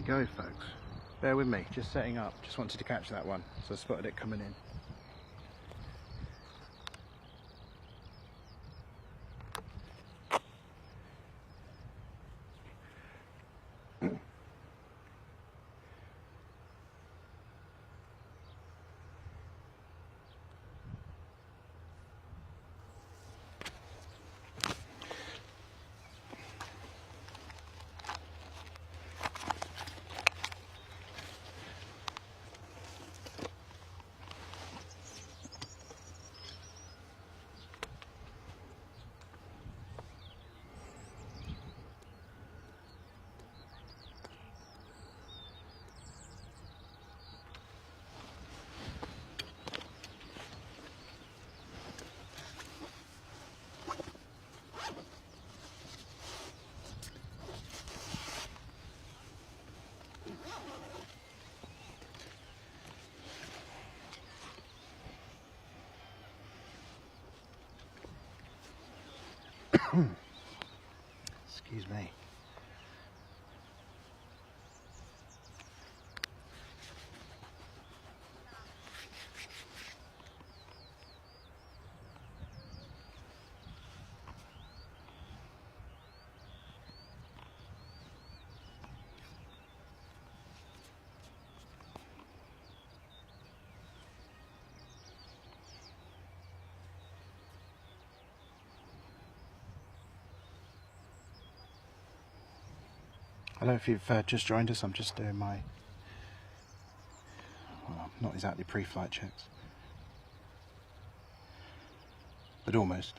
go, folks. Bear with me, just setting up. Just wanted to catch that one, so I spotted it coming in. Excuse me. I don't know if you've just joined us. I'm just doing my, well, not exactly pre-flight checks, but almost.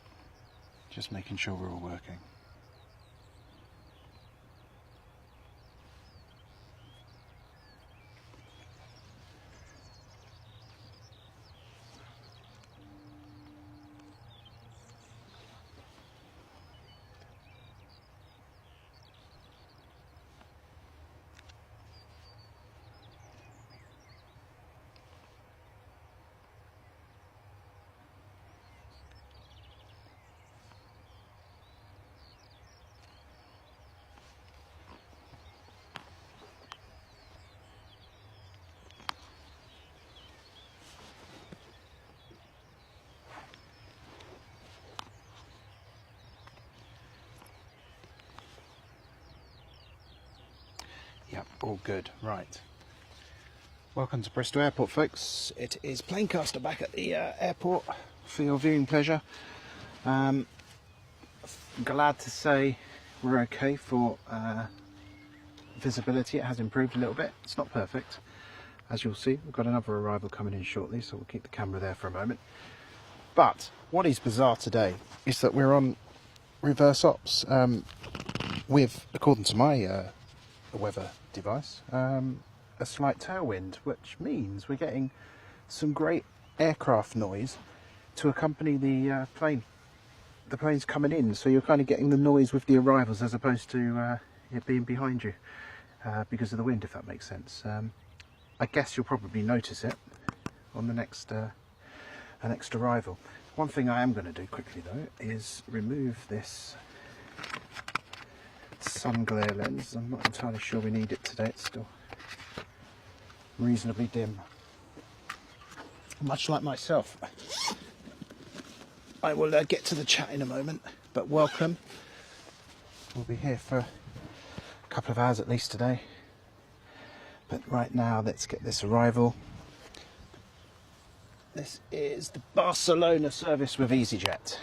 Just making sure we're all working. Yep, all good. Right. Welcome to Bristol Airport, folks. It is Planecaster back at the airport for your viewing pleasure. Glad to say we're okay for visibility. It has improved a little bit. It's not perfect, as you'll see. We've got another arrival coming in shortly, so we'll keep the camera there for a moment. But what is bizarre today is that we're on reverse ops with, according to my weather device, a slight tailwind, which means we're getting some great aircraft noise to accompany the plane. The plane's coming in, so you're kind of getting the noise with the arrivals as opposed to it being behind you because of the wind, if that makes sense. I guess you'll probably notice it on the next arrival. One thing I am going to do quickly though is remove this sun glare lens. I'm not entirely sure we need it today. It's still reasonably dim, much like myself. I will get to the chat in a moment, but welcome. We'll be here for a couple of hours at least today, but right now let's get this arrival. This is the Barcelona service with EasyJet.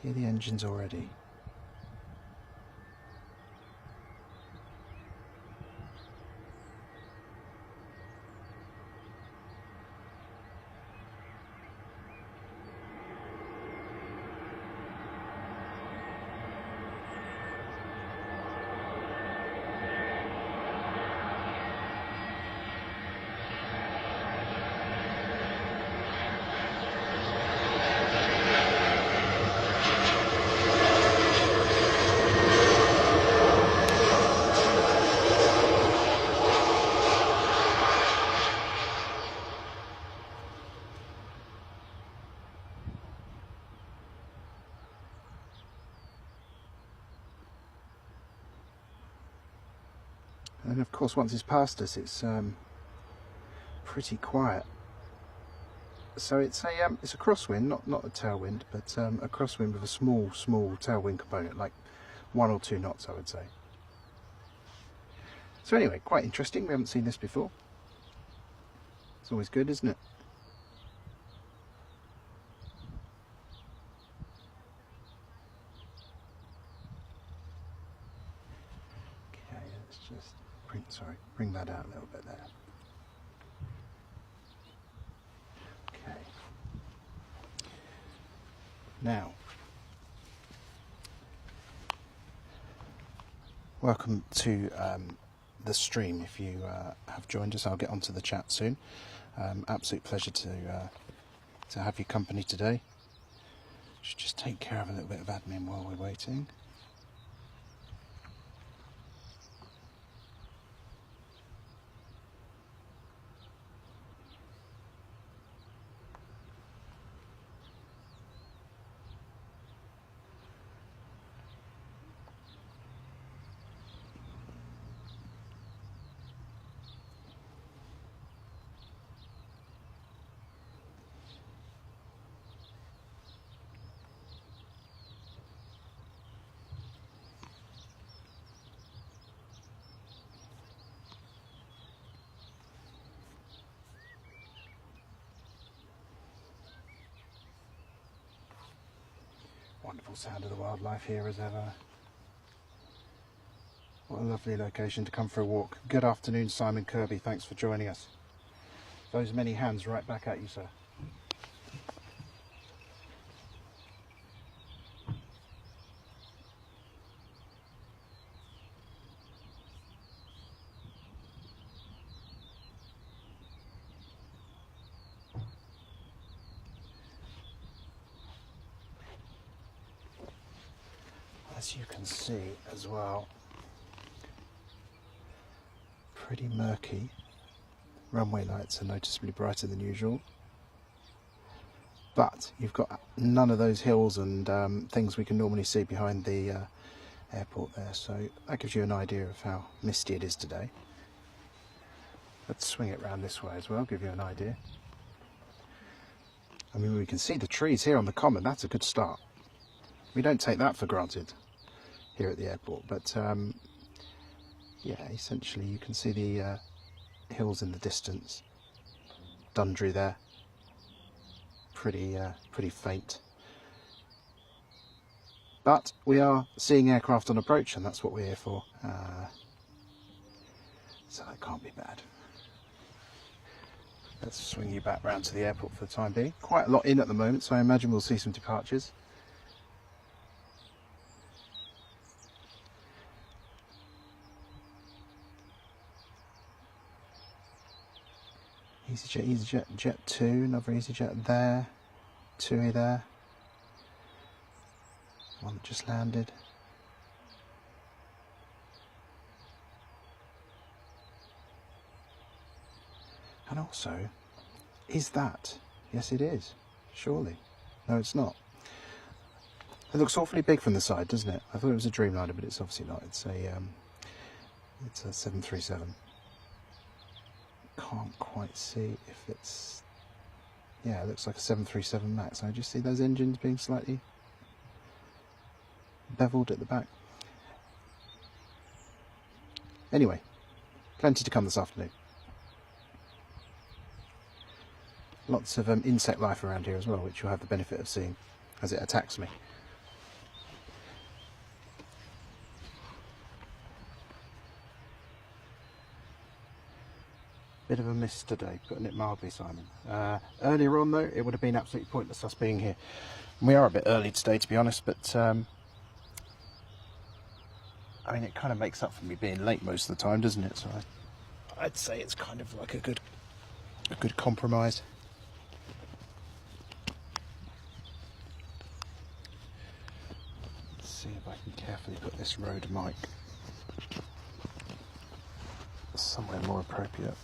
Hear the engines already. And of course once it's past us it's pretty quiet. So it's a crosswind, not a tailwind, but a crosswind with a small tailwind component, like 1 or 2 knots I would say. So anyway, quite interesting, we haven't seen this before. It's always good, isn't it? Okay, let's just bring that out a little bit there. Okay. Now, welcome to the stream. If you have joined us, I'll get onto the chat soon. Absolute pleasure to have your company today. Should just take care of a little bit of admin while we're waiting. Wonderful sound of the wildlife here as ever. What a lovely location to come for a walk. Good afternoon, Simon Kirby. Thanks for joining us. Those many hands right back at you, sir. As you can see as well, pretty murky. Runway lights are noticeably brighter than usual, but you've got none of those hills and things we can normally see behind the airport there, so that gives you an idea of how misty it is today. Let's swing it round this way as well, give you an idea. I mean, we can see the trees here on the common. That's a good start. We don't take that for granted here at the airport, but yeah, essentially you can see the hills in the distance. Dundry there, pretty faint, but we are seeing aircraft on approach, and that's what we're here for, so that can't be bad. Let's swing you back round to the airport for the time being. Quite a lot in at the moment, so I imagine we'll see some departures. EasyJet, EasyJet, Jet 2, another EasyJet there, TUI there, one that just landed. And also, is that? Yes it is, surely. No it's not. It looks awfully big from the side, doesn't it? I thought it was a Dreamliner, but it's obviously not. It's a 737. Can't quite see if it's, yeah, it looks like a 737 Max. I just see those engines being slightly beveled at the back. Anyway, plenty to come this afternoon. Lots of insect life around here as well, which you'll have the benefit of seeing as it attacks me. Bit of a miss today, putting it mildly, Simon. Earlier on though, it would have been absolutely pointless us being here. We are a bit early today, to be honest, but I mean, it kind of makes up for me being late most of the time, doesn't it? So I'd say it's kind of like a good compromise. Let's see if I can carefully put this Rode mic somewhere more appropriate.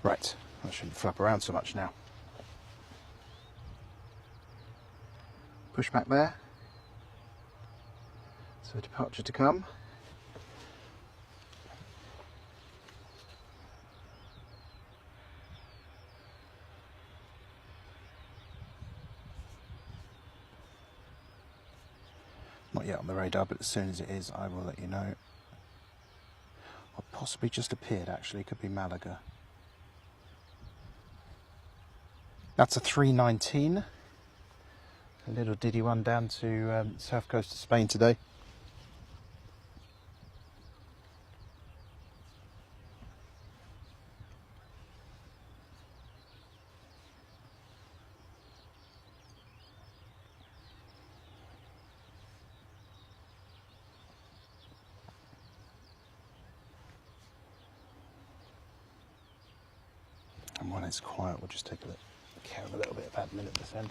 Right, I shouldn't flap around so much now. Push back there, So departure to come. Not yet on the radar, but as soon as it is, I will let you know. Or possibly just appeared, actually. Could be Malaga. That's a 319. A little diddy one down to south coast of Spain today. And when it's quiet, we'll just take care of a little bit of admin at this end.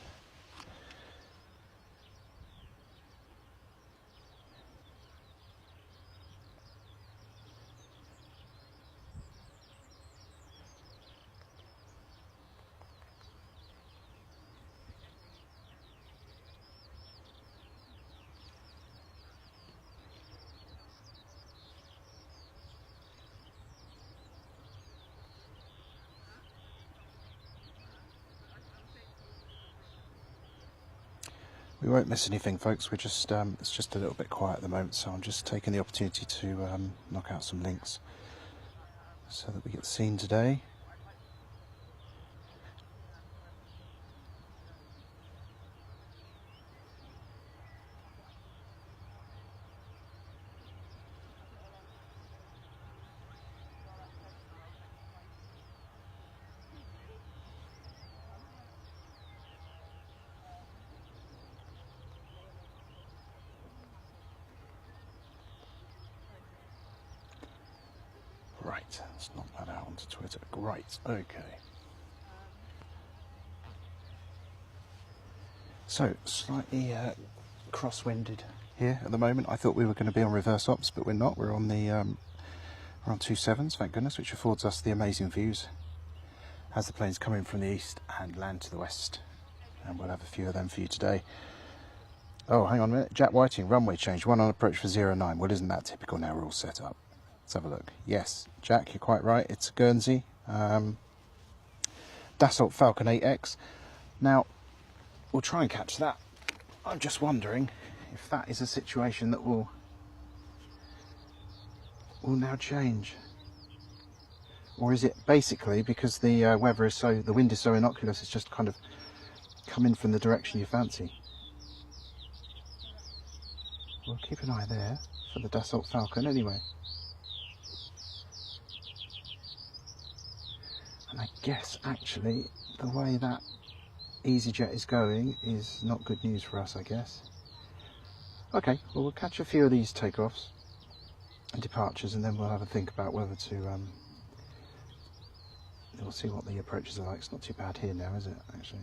We won't miss anything, folks. We're just it's just a little bit quiet at the moment, so I'm just taking the opportunity to knock out some links so that we get seen today. Right, let's knock that out onto Twitter. Great, okay. So, slightly crosswinded here at the moment. I thought we were going to be on reverse ops, but we're not. We're on the we're on 2.7s, thank goodness, which affords us the amazing views as the planes come in from the east and land to the west. And we'll have a few of them for you today. Oh, hang on a minute. Jack Whiting, runway change, 1 on approach for 09. Well, isn't that typical now? We're all set up. Let's have a look. Yes, Jack, you're quite right. It's a Guernsey. Dassault Falcon 8X. Now, we'll try and catch that. I'm just wondering if that is a situation that will now change. Or is it basically because the weather is the wind is so innocuous, it's just kind of come in from the direction you fancy? We'll keep an eye there for the Dassault Falcon anyway. And I guess actually the way that EasyJet is going is not good news for us, I guess. Okay, well, we'll catch a few of these takeoffs and departures, and then we'll have a think about whether to we'll see what the approaches are like. It's not too bad here now, is it, actually?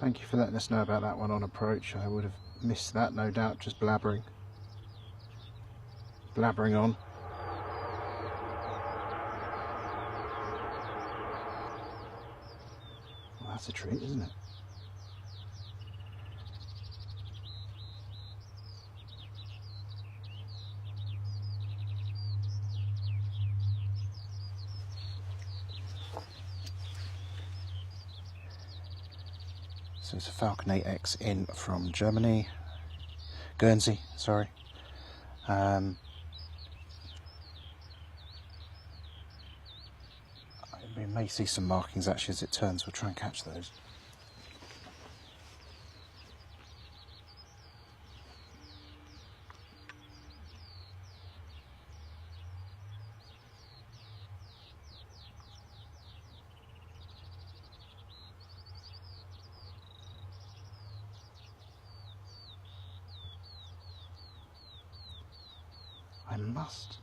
Thank you for letting us know about that one on approach. I would have missed that, no doubt, just blabbering on. Well, that's a treat, isn't it? So it's a Falcon 8X in from Germany, Guernsey, sorry. We may see some markings actually as it turns. We'll try and catch those. I must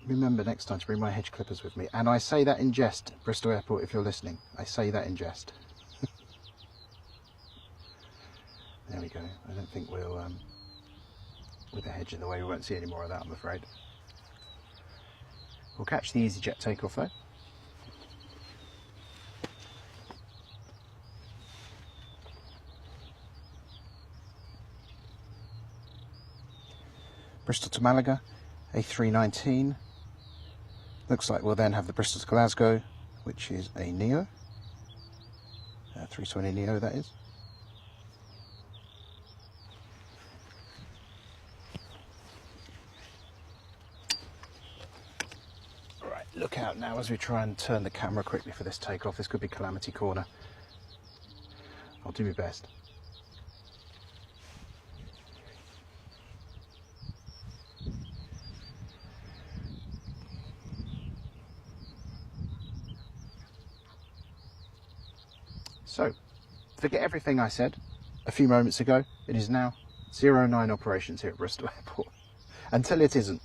remember next time to bring my hedge clippers with me. And I say that in jest, Bristol Airport, if you're listening. I say that in jest. There we go. I don't think we'll, with the hedge in the way, we won't see any more of that, I'm afraid. We'll catch the EasyJet takeoff though. Bristol to Malaga, A319. Looks like we'll then have the Bristol to Glasgow, which is a Neo. 320 Neo, that is. Right, look out now as we try and turn the camera quickly for this takeoff. This could be Calamity Corner. I'll do my best. So, forget everything I said a few moments ago. It is now 09 operations here at Bristol Airport. Until it isn't.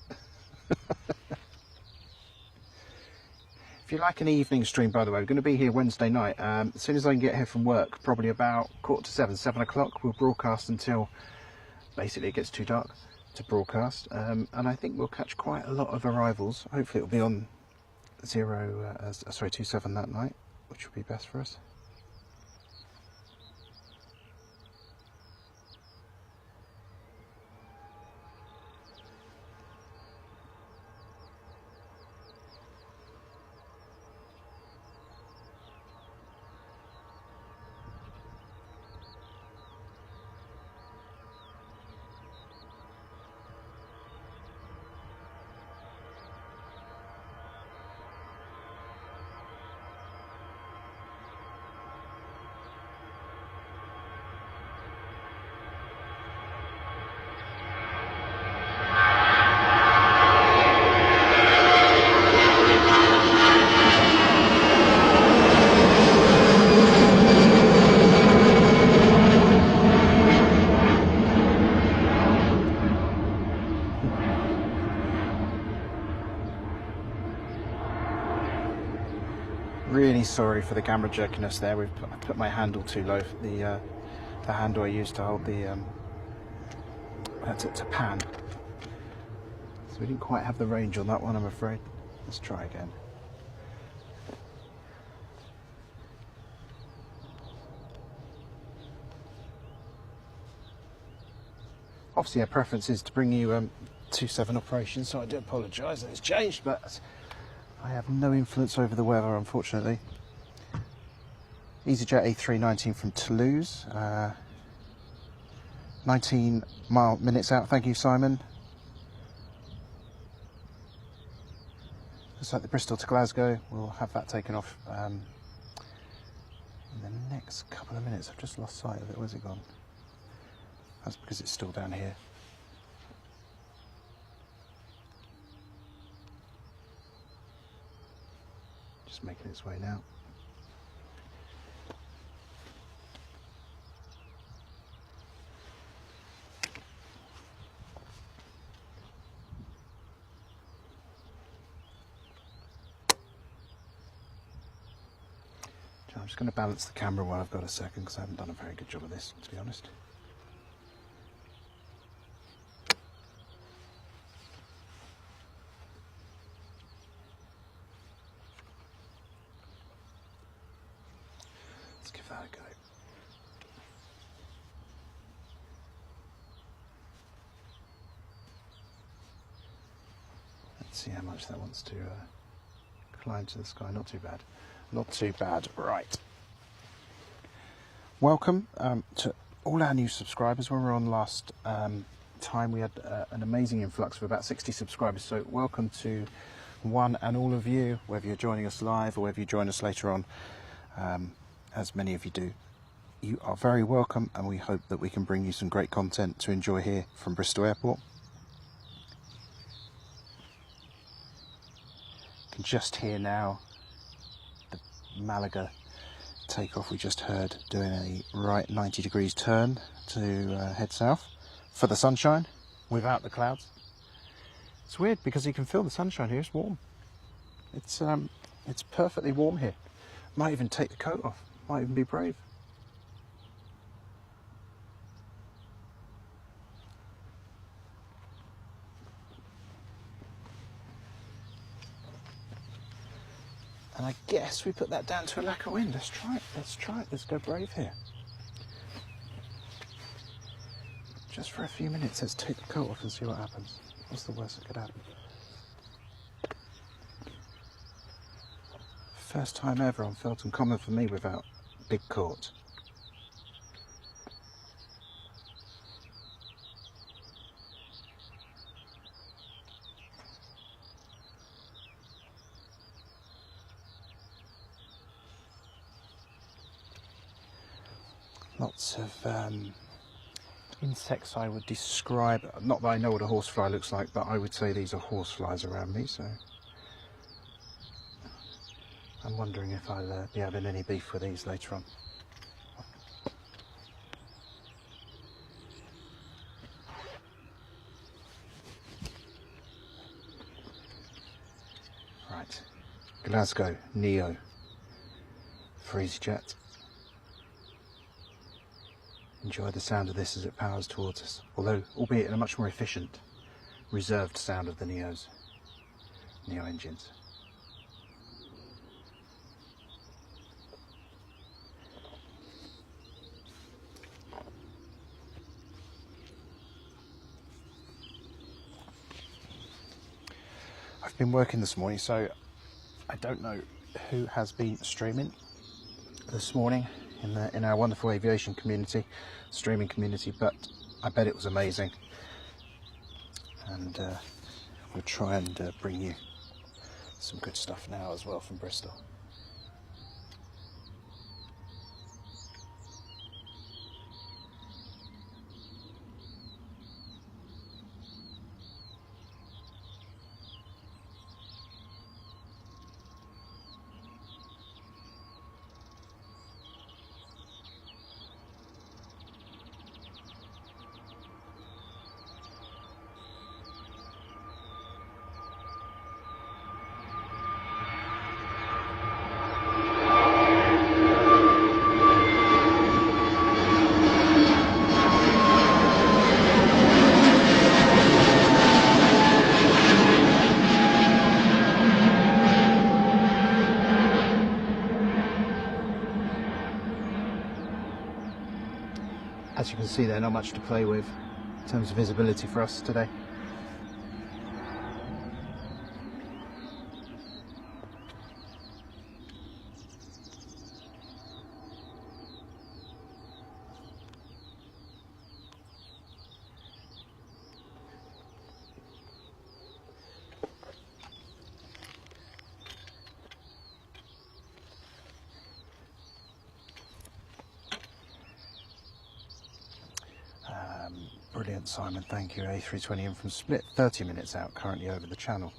If you like an evening stream, by the way, we're going to be here Wednesday night. As soon as I can get here from work, probably about 6:45, 7 o'clock, we'll broadcast until basically it gets too dark to broadcast. And I think we'll catch quite a lot of arrivals. Hopefully it'll be on 27 that night, which will be best for us. Really sorry for the camera jerkiness there. I put my handle too low. The handle I used to hold the to pan. So we didn't quite have the range on that one, I'm afraid. Let's try again. Obviously our preference is to bring you 27 operations, so I do apologise that it's changed, but I have no influence over the weather, unfortunately. EasyJet A319 from Toulouse, 19 minutes out. Thank you, Simon. Looks like the Bristol to Glasgow. We'll have that taken off in the next couple of minutes. I've just lost sight of it. Where's it gone? That's because it's still down here. Just making its way now. I'm just going to balance the camera while I've got a second, because I haven't done a very good job of this, to be honest. Let's give that a go. Let's see how much that wants to climb to the sky. Not too bad. Not too bad. Right. Welcome to all our new subscribers. When we were on last time, we had an amazing influx of about 60 subscribers. So welcome to one and all of you, whether you're joining us live or whether you join us later on, as many of you do. You are very welcome, and we hope that we can bring you some great content to enjoy here from Bristol Airport. You can just hear now the Malaga takeoff we just heard, doing a right 90 degrees turn to head south for the sunshine without the clouds. It's weird because you can feel the sunshine here. It's warm. It's perfectly warm here. Might even take the coat off. Might even be brave. And I guess we put that down to a lack of wind. Let's try it. Let's try it. Let's go brave here. Just for a few minutes, let's take the coat off and see what happens. What's the worst that could happen? First time ever on Felton Common for me without big coat. Lots of insects I would describe, not that I know what a horsefly looks like, but I would say these are horseflies around me, so I'm wondering if I'll be having any beef with these later on. Right, Glasgow, Neo, for EasyJet. Enjoy the sound of this as it powers towards us, although albeit in a much more efficient, reserved sound of the Neo engines. I've been working this morning, so I don't know who has been streaming this morning in our wonderful aviation community, streaming community, but I bet it was amazing, and we'll try and bring you some good stuff now as well from Bristol. As you can see, there's not much to play with in terms of visibility for us today. Brilliant, Simon, thank you. A320 in from Split, 30 minutes out, currently over the channel.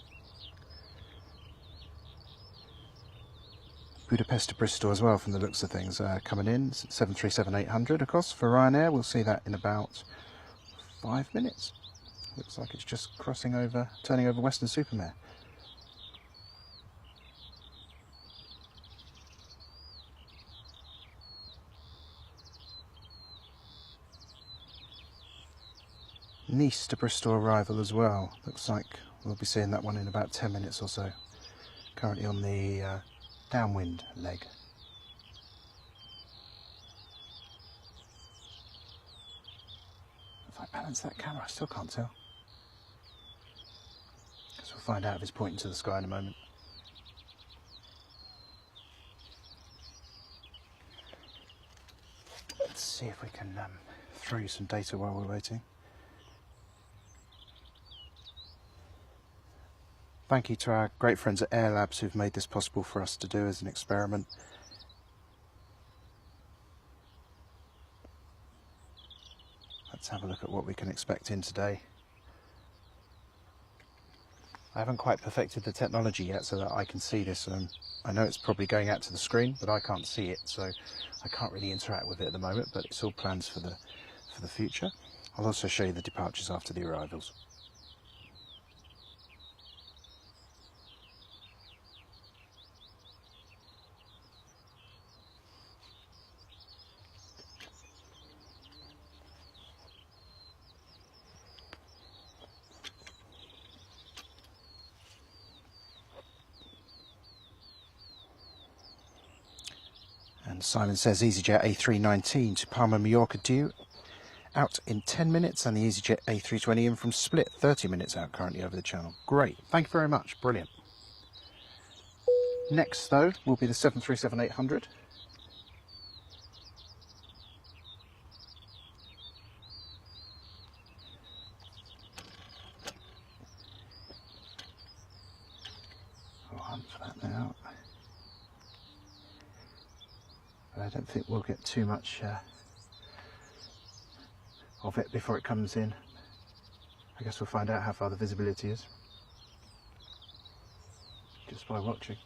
Budapest to Bristol as well, from the looks of things, coming in, 737-800, of course, for Ryanair. We'll see that in about 5 minutes. Looks like it's just crossing over, turning over Western-super-Mare. Nice to Bristol arrival as well. Looks like we'll be seeing that one in about 10 minutes or so. Currently on the downwind leg. If I balance that camera, I still can't tell. Guess we'll find out if it's pointing to the sky in a moment. Let's see if we can throw you some data while we're waiting. Thank you to our great friends at Air Labs who've made this possible for us to do as an experiment. Let's have a look at what we can expect in today. I haven't quite perfected the technology yet so that I can see this. I know it's probably going out to the screen, but I can't see it, so I can't really interact with it at the moment, but it's all plans for the future. I'll also show you the departures after the arrivals. And Simon says EasyJet A319 to Palma, Mallorca due out in 10 minutes, and the EasyJet A320 in from Split 30 minutes out currently over the channel. Great, thank you very much, brilliant. Next though will be the 737-800. I'll hunt for that now. But I don't think we'll get too much of it before it comes in. I guess we'll find out how far the visibility is just by watching.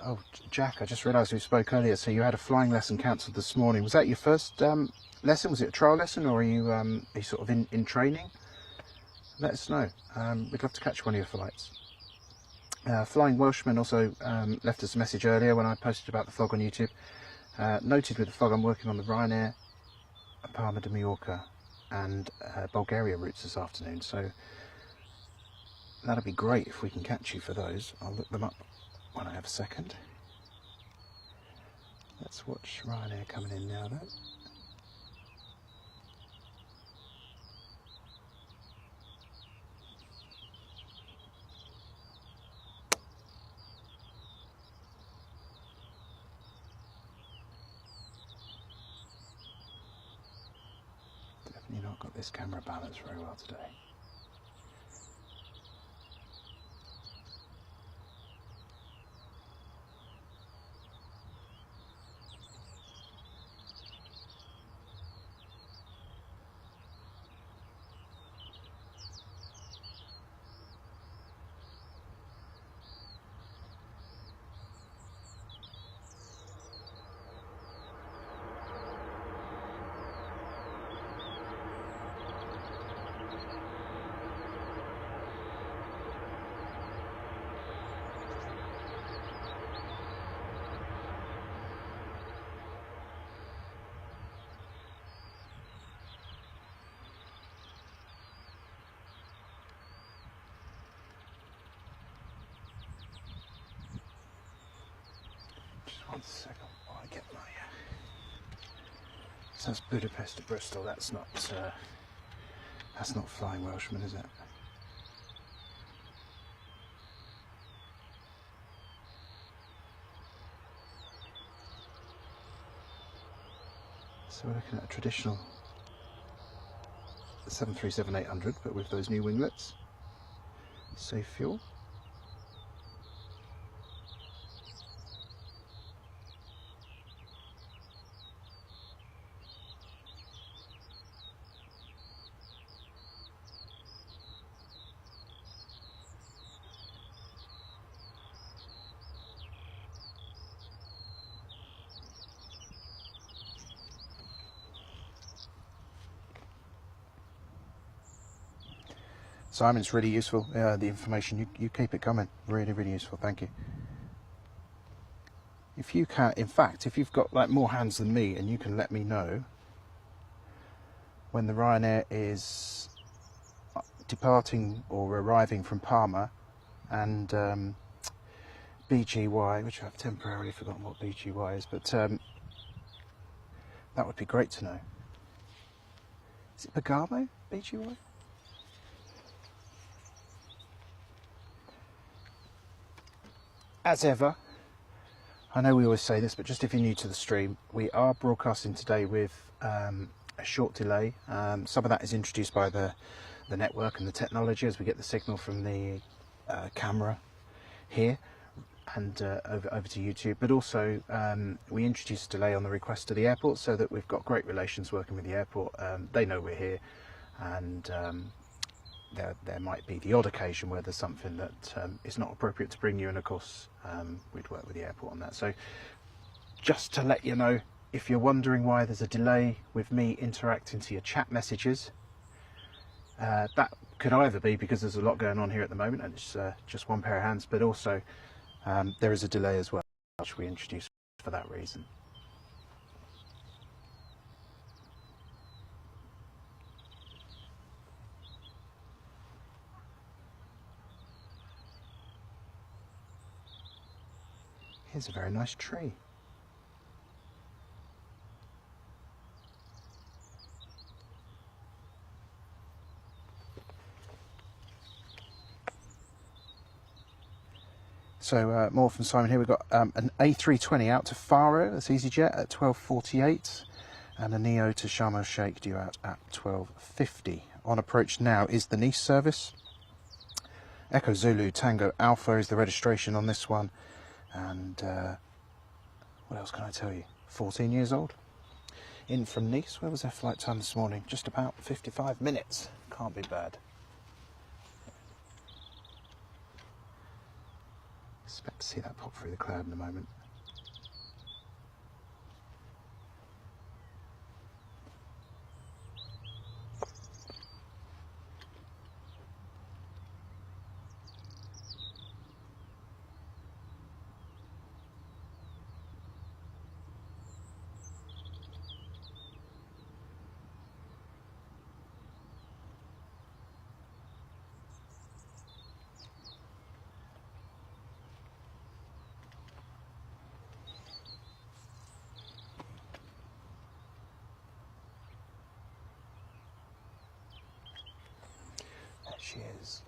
Oh, Jack, I just realised we spoke earlier, so you had a flying lesson cancelled this morning. Was that your first lesson? Was it a trial lesson, or are you sort of in training? Let us know. We'd love to catch one of your flights. Flying Welshman also left us a message earlier when I posted about the fog on YouTube. Noted with the fog, I'm working on the Ryanair, Palma de Mallorca and Bulgaria routes this afternoon, so that'll be great if we can catch you for those. I'll look them up when I have a second. Let's watch Ryanair coming in now though. Definitely not got this camera balanced very well today. One second while I get my so that's Budapest to Bristol. That's not Flying Welshman, is it? So we're looking at a traditional 737-800, but with those new winglets. Safe fuel. Simon, it's really useful, the information. You keep it coming. Really, really useful. Thank you. If you can, in fact, if you've got like more hands than me and you can let me know when the Ryanair is departing or arriving from Palma and BGY, which I've temporarily forgotten what BGY is, but that would be great to know. Is it Bergamo, BGY? As ever, I know we always say this, but just if you're new to the stream, we are broadcasting today with a short delay. Some of that is introduced by the network and the technology as we get the signal from the camera here. and over to YouTube, but also we introduced a delay on the request to the airport, so that we've got great relations working with the airport. They know we're here, and there might be the odd occasion where there's something that is not appropriate to bring you, and of course we'd work with the airport on that. So just to let you know, if you're wondering why there's a delay with me interacting to your chat messages, that could either be because there's a lot going on here at the moment and it's just one pair of hands, but also there is a delay as well, which we introduced for that reason. Here's a very nice tree. So more from Simon here. We've got an A320 out to Faro, that's EasyJet, at 12:48, and a Neo to Sharm el Sheikh due out at 12:50. On approach now is the Nice service. Echo Zulu Tango Alpha is the registration on this one, and what else can I tell you? 14 years old. In from Nice. Where was their flight time this morning? Just about 55 minutes. Can't be bad. Expect to see that pop through the cloud in a moment. There she is.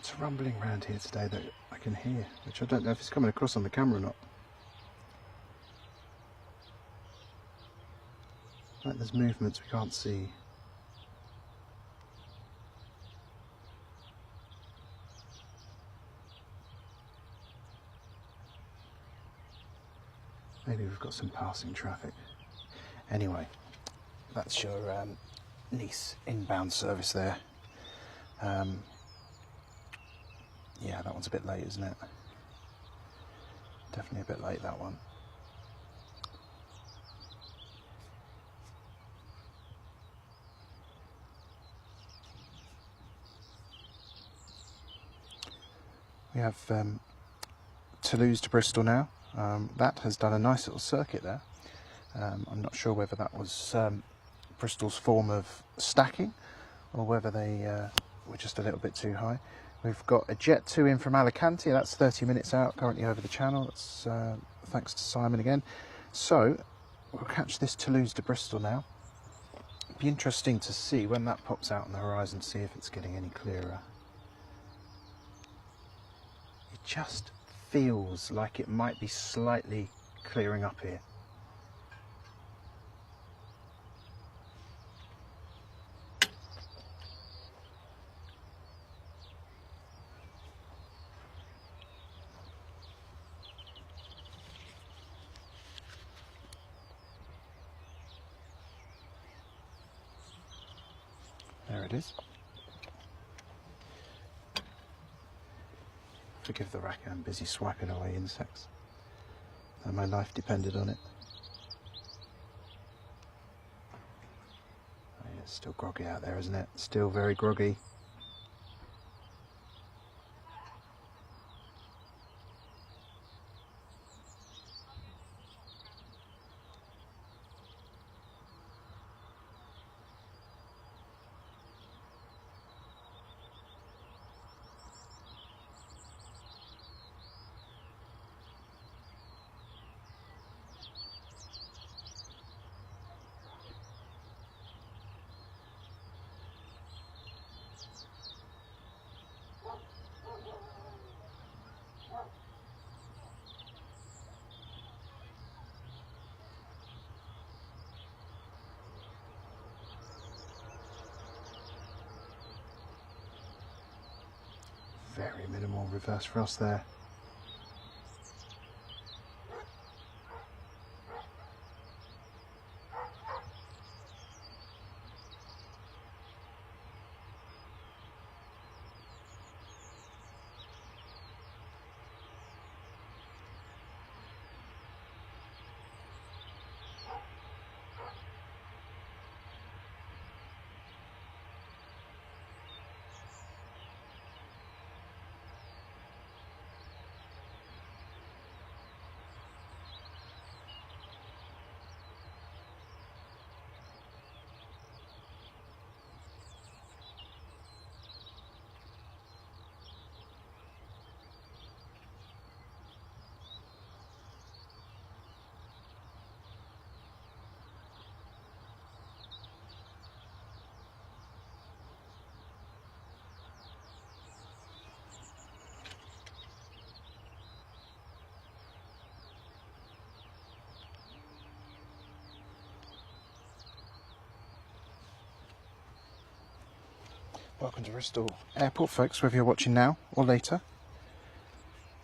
Lots of rumbling around here today that I can hear, which I don't know if it's coming across on the camera or not. Like there's movements we can't see. Maybe we've got some passing traffic. Anyway, that's your Nice inbound service there. Yeah, that one's a bit late, isn't it? Definitely a bit late, that one. We have Toulouse to Bristol now. That has done a nice little circuit there. I'm not sure whether that was Bristol's form of stacking or whether they were just a little bit too high. We've got a Jet 2 in from Alicante, that's 30 minutes out, currently over the channel. That's thanks to Simon again. So we'll catch this Toulouse to Bristol now. It'd be interesting to see when that pops out on the horizon, see if it's getting any clearer. It just feels like it might be slightly clearing up here. There it is. Forgive the racket, I'm busy swiping away insects. And my life depended on it. Oh, yeah, it's still groggy out there, isn't it? Still very groggy. Very minimal reverse thrust there. Welcome to Bristol Airport, folks, whether you're watching now or later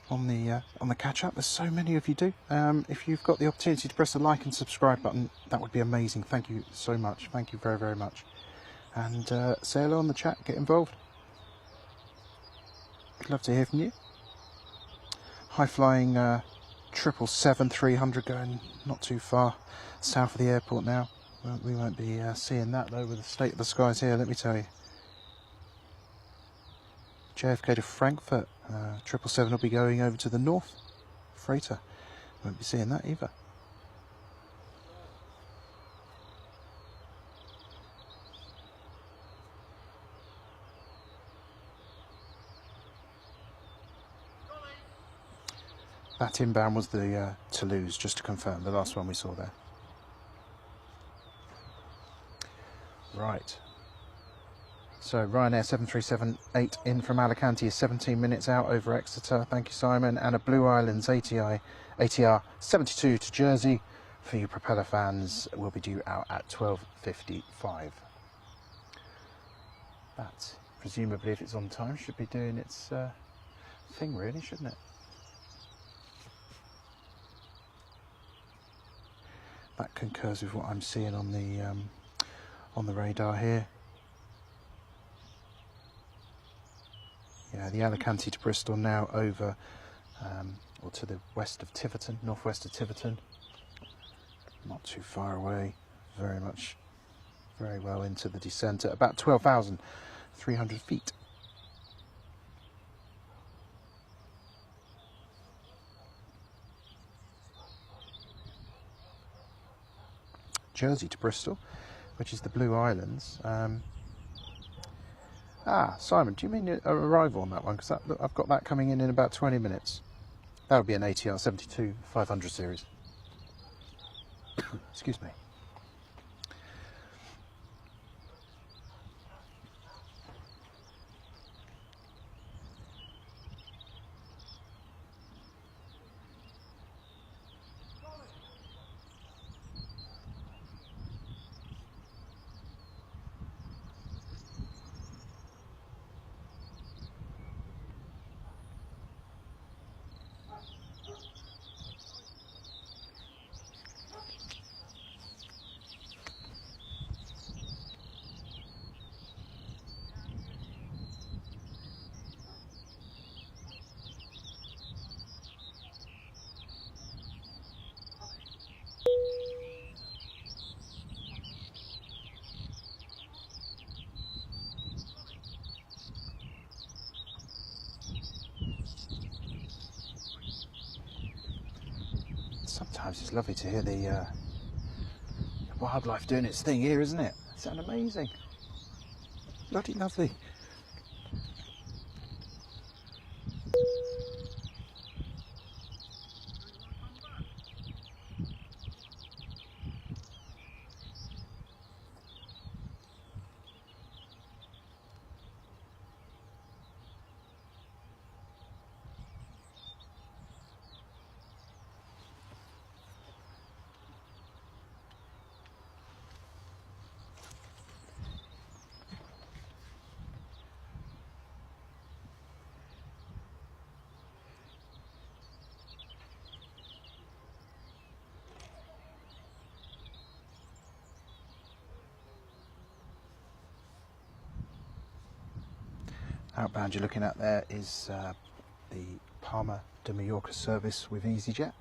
on the catch up. There's so many of you do. If you've got the opportunity to press the like and subscribe button, that would be amazing. Thank you so much. Thank you very, very much. And say hello on the chat, get involved. I'd love to hear from you. High flying 777-300 going not too far south of the airport now. Well, we won't be seeing that though with the state of the skies here, let me tell you. JFK to Frankfurt, 777 will be going over to the north, freighter. Won't be seeing that either. That inbound was the Toulouse, just to confirm, the last one we saw there. Right. So Ryanair 737-8 in from Alicante is 17 minutes out over Exeter. Thank you, Simon. And a Blue Islands ATR 72 to Jersey for you propeller fans will be due out at 12:55. That, presumably, if it's on time, should be doing its thing, really, shouldn't it? That concurs with what I'm seeing on the radar here. Yeah, the Alicante to Bristol now over, or to the west of Tiverton, northwest of Tiverton. Not too far away, very well into the descent at about 12,300 feet. Jersey to Bristol, which is the Blue Islands. Simon, do you mean an arrival on that one? Because I've got that coming in about 20 minutes. That would be an ATR 72-500 series. Excuse me. Sometimes it's lovely to hear the wildlife doing its thing here, isn't it? It sounds amazing. Bloody lovely. Outbound you're looking at there is the Palma de Mallorca service with EasyJet.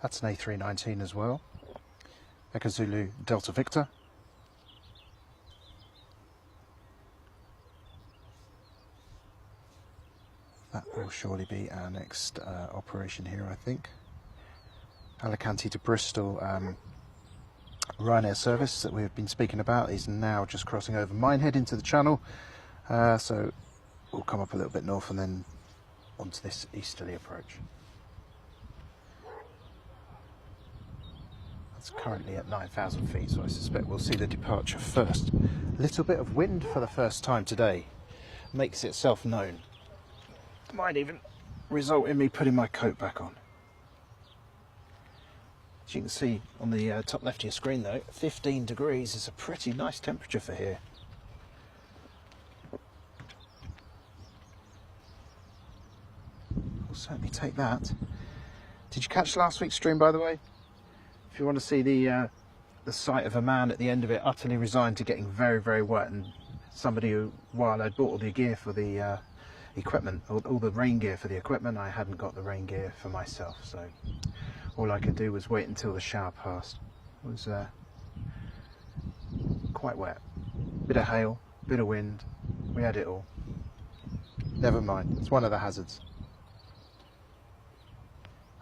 That's an A319 as well. Echo Zulu Delta Victor. That will surely be our next operation here, I think. Alicante to Bristol Ryanair service that we've been speaking about is now just crossing over Minehead into the channel, so we'll come up a little bit north and then onto this easterly approach. That's currently at 9,000 feet, so I suspect we'll see the departure first. A little bit of wind for the first time today makes itself known. Might even result in me putting my coat back on. As you can see on the top left of your screen though, 15 degrees is a pretty nice temperature for here. We'll certainly take that. Did you catch last week's stream, by the way? If you want to see the sight of a man at the end of it utterly resigned to getting very, very wet, and somebody who, while I'd bought all the gear for the equipment, all the rain gear for the equipment, I hadn't got the rain gear for myself, so all I could do was wait until the shower passed. It was quite wet. Bit of hail, bit of wind, we had it all. Never mind, it's one of the hazards.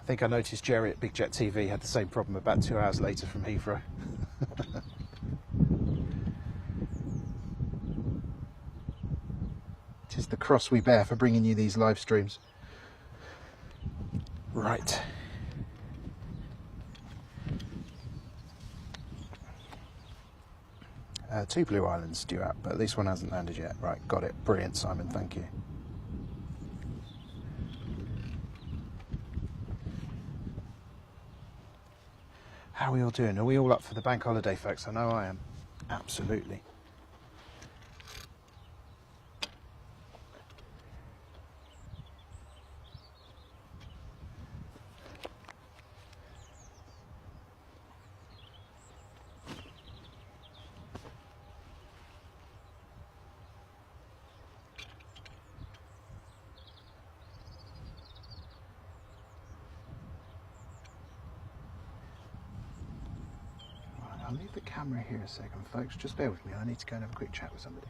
I think I noticed Jerry at Big Jet TV had the same problem about 2 hours later from Heathrow. Tis the cross we bear for bringing you these live streams. Right. Two Blue Islands due out, but at least one hasn't landed yet. Right, got it. Brilliant, Simon, thank you. How are we all doing? Are we all up for the bank holiday, folks? I know I am. Absolutely. I'll leave the camera here a second, folks. Just bear with me. I need to go and have a quick chat with somebody.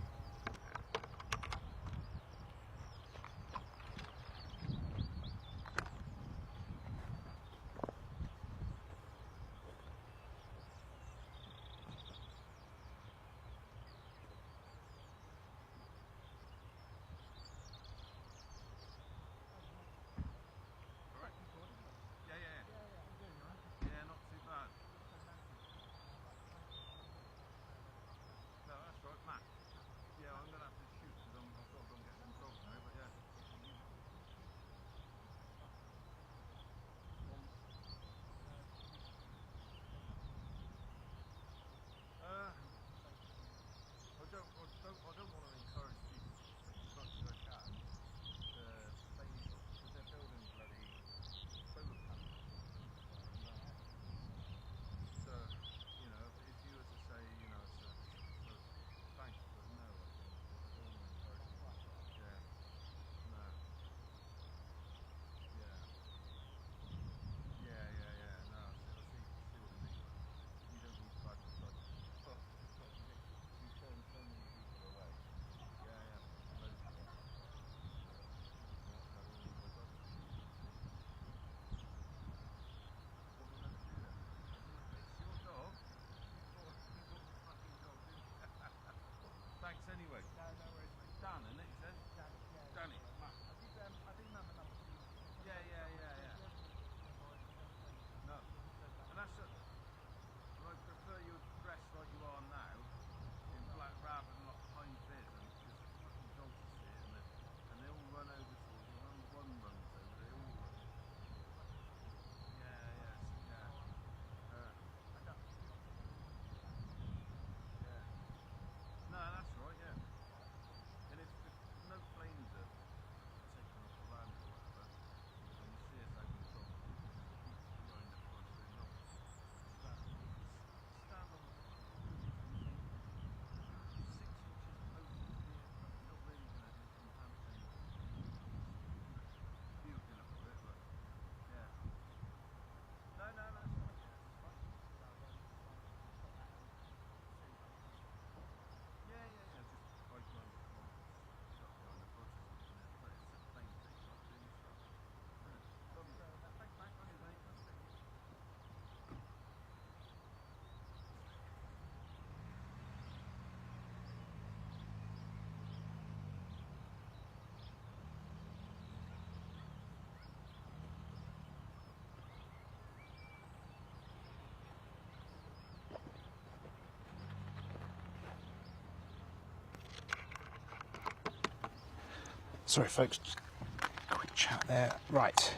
Sorry folks, just a quick chat there. Right.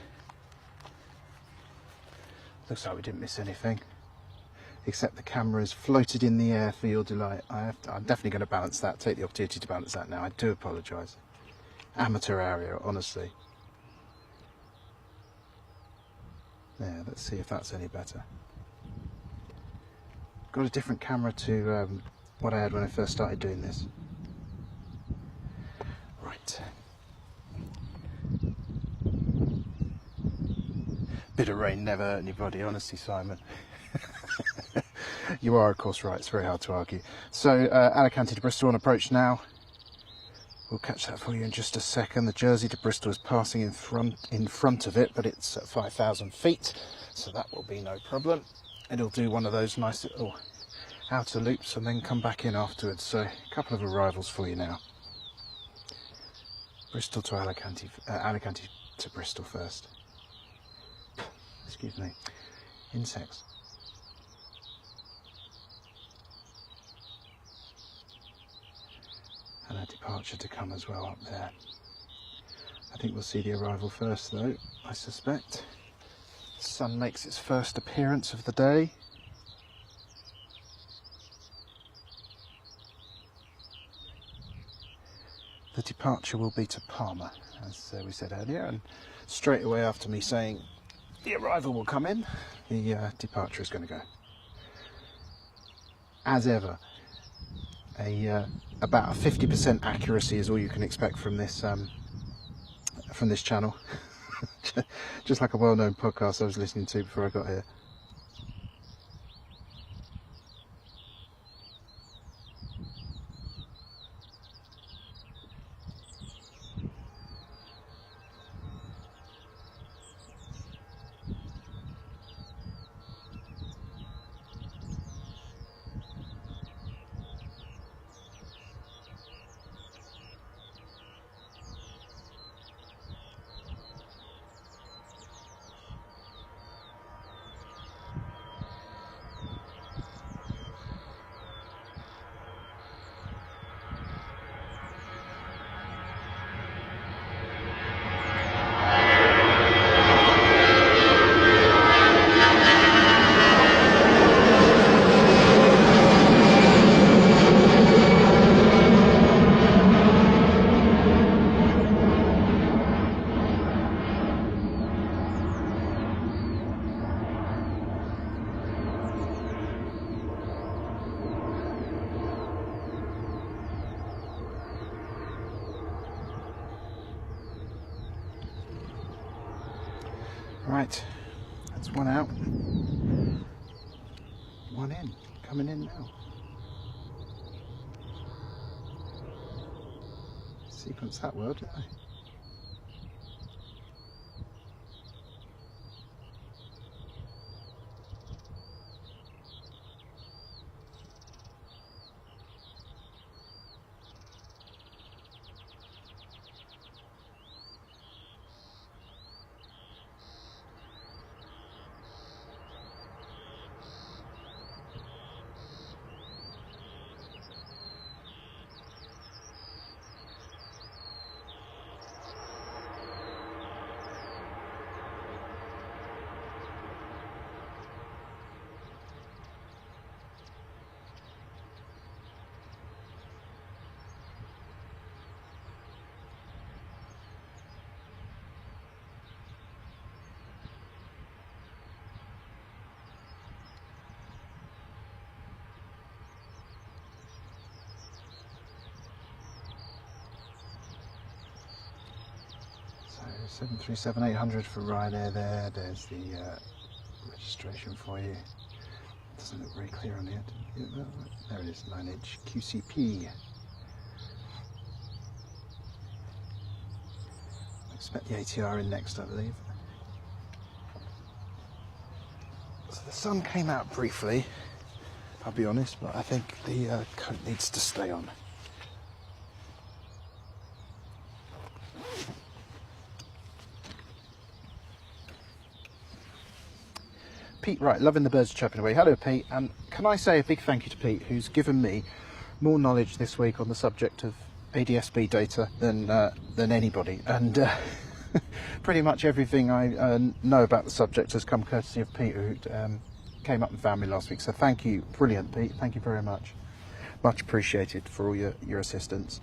Looks like we didn't miss anything, except the camera is floated in the air for your delight. I'm definitely going to balance that, take the opportunity to balance that now. I do apologise. Amateur area, honestly. There, let's see if that's any better. Got a different camera to what I had when I first started doing this. Right. Bit of rain never hurt anybody, honestly, Simon. You are, of course, right. It's very hard to argue. So, Alicante to Bristol on approach now. We'll catch that for you in just a second. The Jersey to Bristol is passing in front of it, but it's at 5,000 feet, so that will be no problem. It'll do one of those nice little outer loops and then come back in afterwards. So, a couple of arrivals for you now. Bristol to Alicante, Alicante to Bristol first. Excuse me. Insects. And a departure to come as well up there. I think we'll see the arrival first though, I suspect. The sun makes its first appearance of the day. The departure will be to Palma, as we said earlier, and straight away after me saying the arrival will come in, the departure is going to go. As ever, about a 50% accuracy is all you can expect from this channel. Just like a well-known podcast I was listening to before I got here. Right, that's one out, one in, coming in now. Sequence that well, didn't I? So 737-800 for Ryanair there. There's the registration for you. Doesn't look very clear on the end. Yeah, there it is, 9H QCP. I expect the ATR in next, I believe. So the sun came out briefly, I'll be honest, but I think the coat needs to stay on. Pete, right, loving the birds chirping away. Hello, Pete, and can I say a big thank you to Pete, who's given me more knowledge this week on the subject of ADS-B data than anybody, and pretty much everything I know about the subject has come courtesy of Pete, who came up and found me last week. So thank you, brilliant Pete, thank you very much. Much appreciated for all your assistance.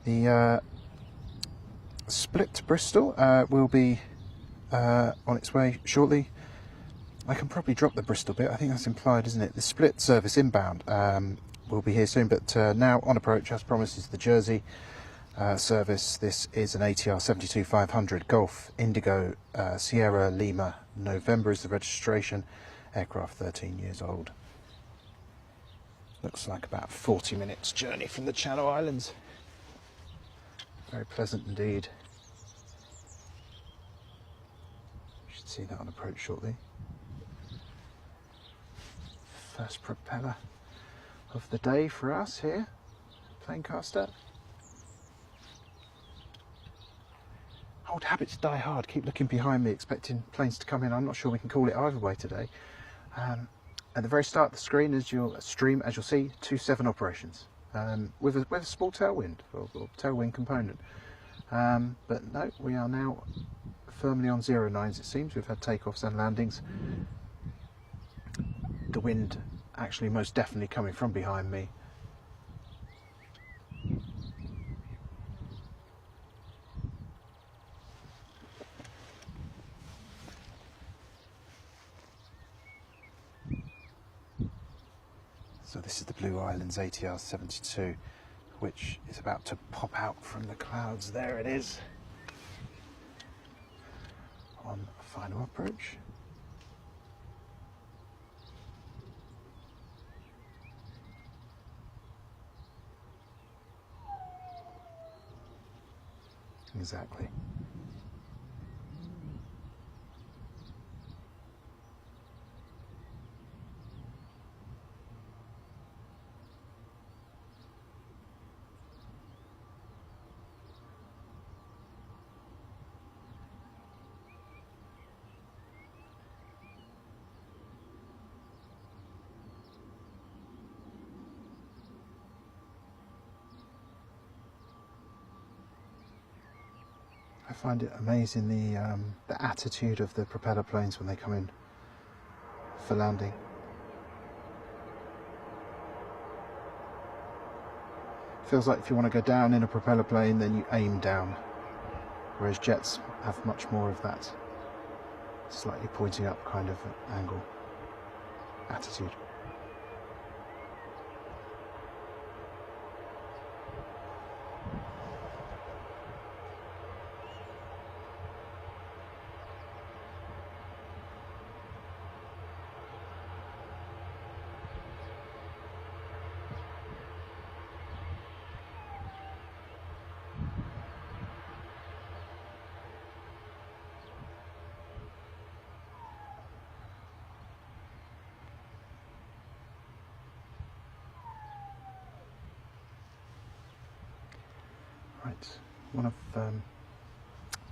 The split to Bristol will be on its way shortly. I can probably drop the Bristol bit, I think that's implied, isn't it? The split service inbound will be here soon, but now on approach, as promised, is the Jersey service. This is an ATR 72-500 Golf Indigo Sierra Lima. November is the registration. Aircraft 13 years old. Looks like about 40 minutes journey from the Channel Islands. Very pleasant indeed. You should see that on approach shortly. First propeller of the day for us here, Planecaster. Old habits die hard. Keep looking behind me, expecting planes to come in. I'm not sure we can call it either way today. At the very start of the screen, as you'll see, 2-7 operations with a small tailwind or tailwind component. But no, we are now firmly on 0-9s. It seems we've had takeoffs and landings. The wind actually most definitely coming from behind me. So this is the Blue Islands ATR 72, which is about to pop out from the clouds. There it is. On final approach. Exactly. I find it amazing the attitude of the propeller planes when they come in for landing. Feels like if you want to go down in a propeller plane, then you aim down, whereas jets have much more of that slightly pointing up kind of angle attitude. Right, one of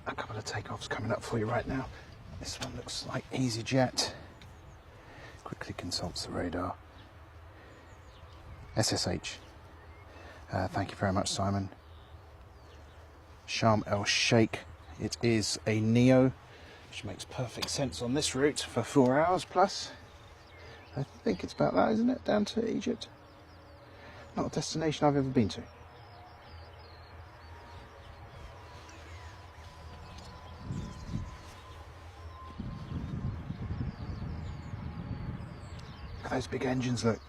a couple of takeoffs coming up for you right now. This one looks like EasyJet. Quickly consults the radar. SSH. Thank you very much, Simon. Sharm el Sheikh. It is a Neo, which makes perfect sense on this route for 4 hours plus. I think it's about that, isn't it? Down to Egypt. Not a destination I've ever been to. Those big engines, look.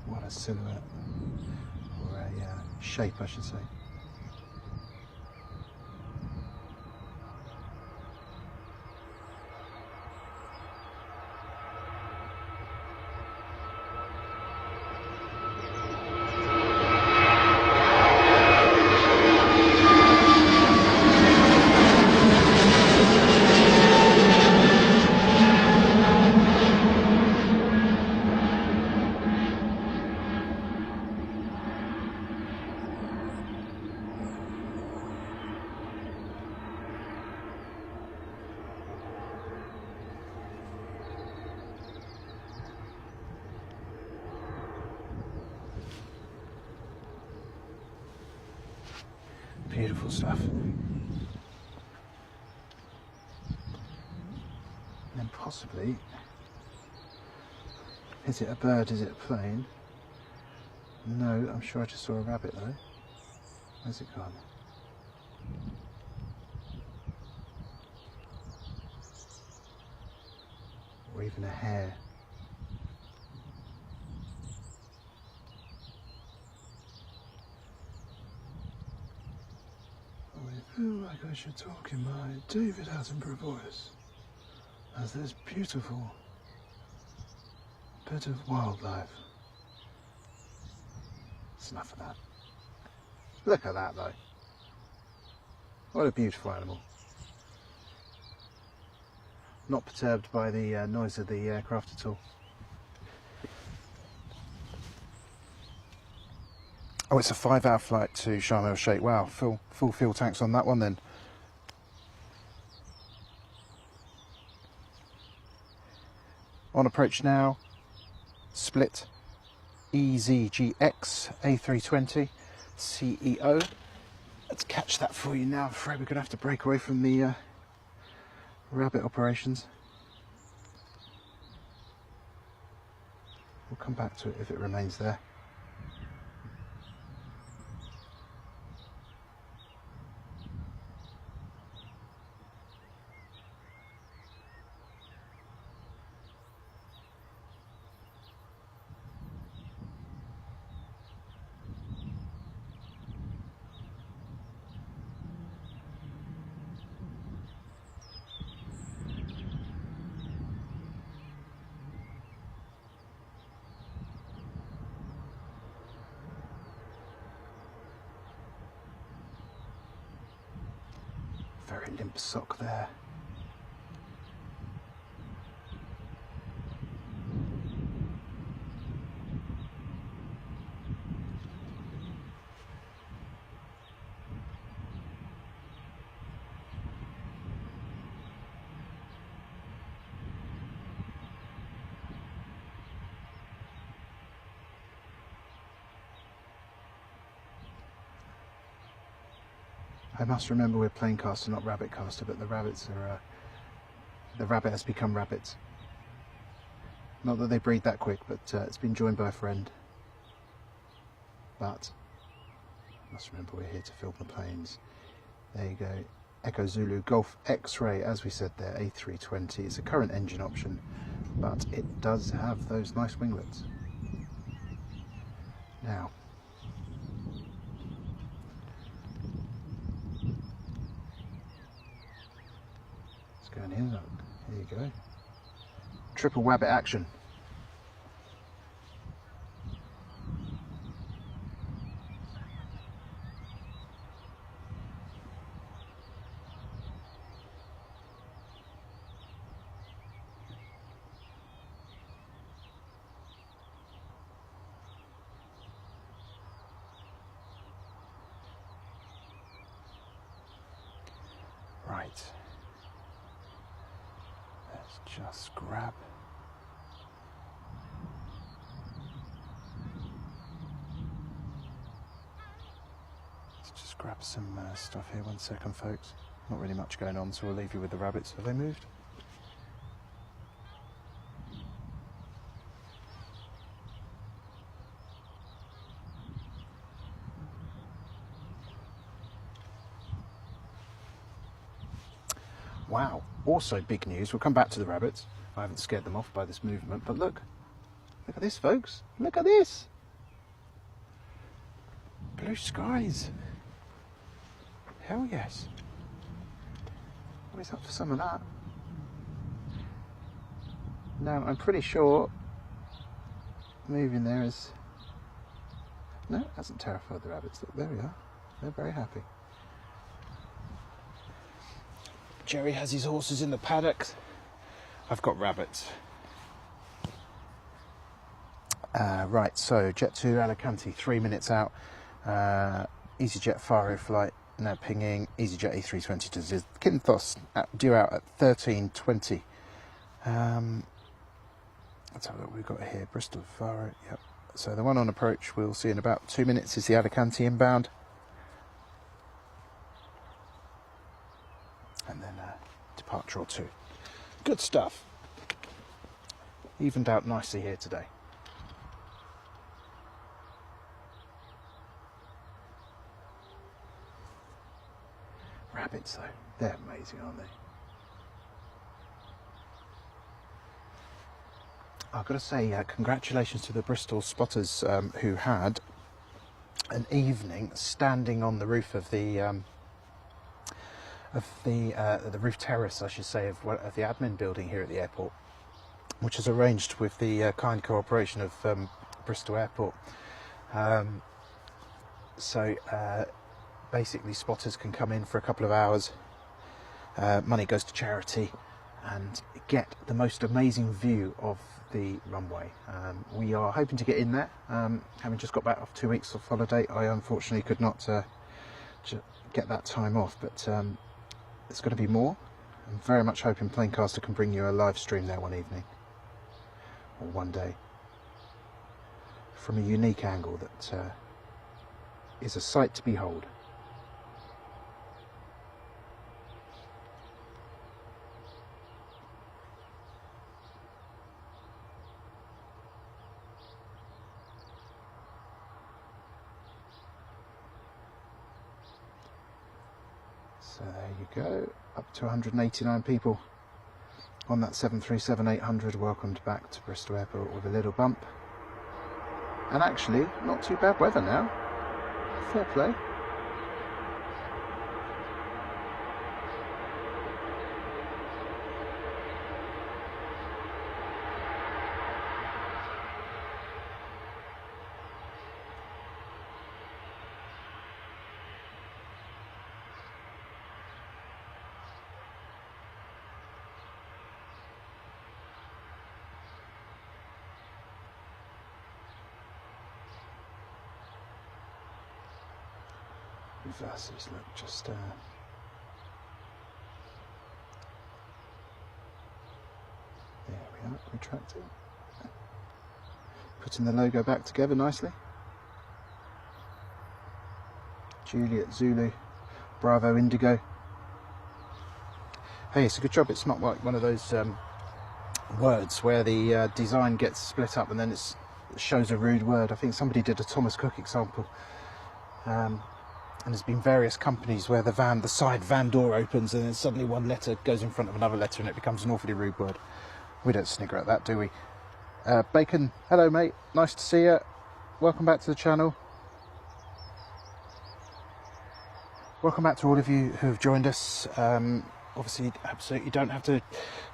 What a silhouette, or a shape I should say. Beautiful stuff. And then possibly, is it a bird, is it a plane? No, I'm sure I just saw a rabbit though. Where's it gone? Or even a hare. I feel like I should talk in my David Attenborough voice, as this beautiful bit of wildlife. It's enough of that. Look at that though. What a beautiful animal. Not perturbed by the noise of the aircraft at all. Oh, it's a 5-hour flight to Sharm el Sheikh. Wow, full fuel tanks on that one then. On approach now, split EZGX A320 CEO. Let's catch that for you now. I'm afraid we're going to have to break away from the rabbit operations. We'll come back to it if it remains there. Very limp sock there. I must remember we're Planecaster, not Rabbitcaster, but the rabbits are, the rabbit has become rabbits. Not that they breed that quick, but it's been joined by a friend. But I must remember we're here to film the planes. There you go. Echo Zulu Golf X-Ray, as we said there, A320. It's a current engine option, but it does have those nice winglets. Now, going in, look, here you go. Triple wabbit action. Right. Just grab some stuff here. 1 second, folks. Not really much going on, so we'll leave you with the rabbits. Have they moved? Wow, also big news. We'll come back to the rabbits. I haven't scared them off by this movement, but look at this, folks. Look at this. Blue skies. Hell yes. Always up for some of that. Now, I'm pretty sure moving there is... No, it hasn't terrified the rabbits. Look, there we are. They're very happy. Jerry has his horses in the paddock. I've got rabbits. Right, so Jet to Alicante, 3 minutes out. EasyJet Faro flight now pinging. EasyJet A320 to Zinthos, due out at 13:20. Let's have a look what we've got here. Bristol Faro, yep. So the one on approach we'll see in about 2 minutes is the Alicante inbound. kilometre or two. Good stuff. Evened out nicely here today. Rabbits though, they're amazing, aren't they? I've got to say congratulations to the Bristol spotters who had an evening standing on the roof of the roof terrace, I should say, of the admin building here at the airport, which is arranged with the kind cooperation of Bristol Airport. So basically spotters can come in for a couple of hours, money goes to charity, and get the most amazing view of the runway. We are hoping to get in there. Having just got back off 2 weeks of holiday, I unfortunately could not get that time off, but it's going to be more. I'm very much hoping Planecaster can bring you a live stream there one evening or one day from a unique angle that is a sight to behold. So there you go, up to 189 people on that 737-800 welcomed back to Bristol Airport with a little bump. And actually, not too bad weather now. Fair play. Reverses look just there we are, retracting, putting the logo back together nicely. Juliet Zulu Bravo Indigo. Hey, it's a good job it's not like one of those words where the design gets split up and then it shows a rude word. I think somebody did a Thomas Cook example. And there's been various companies where the side van door opens and then suddenly one letter goes in front of another letter and it becomes an awfully rude word. We don't snigger at that, do we? Bacon, hello mate, nice to see you. Welcome back to the channel. Welcome back to all of you who have joined us. Obviously, absolutely don't have to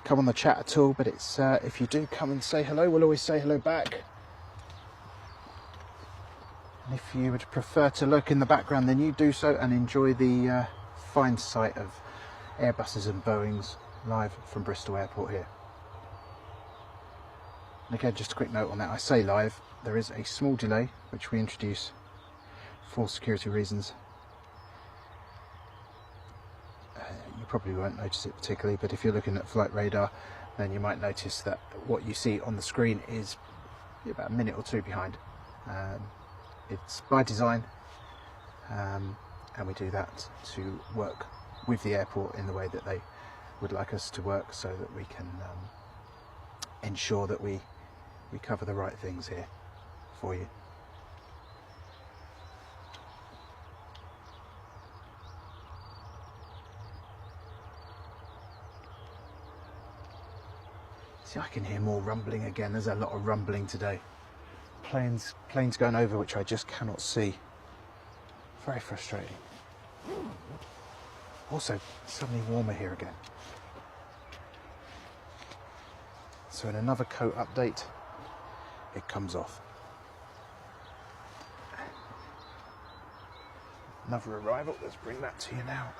come on the chat at all, but it's if you do come and say hello, we'll always say hello back. And if you would prefer to look in the background, then you do so and enjoy the fine sight of Airbuses and Boeings live from Bristol Airport here. And again, just a quick note on that, I say live, there is a small delay which we introduce for security reasons. You probably won't notice it particularly, but if you're looking at flight radar, then you might notice that what you see on the screen is about a minute or two behind. It's by design, and we do that to work with the airport in the way that they would like us to work, so that we can ensure that we cover the right things here for you. See, I can hear more rumbling again. There's a lot of rumbling today. Planes going over which I just cannot see. Very frustrating. Also, suddenly warmer here again. So in another coat update, it comes off. Another arrival, let's bring that to you now.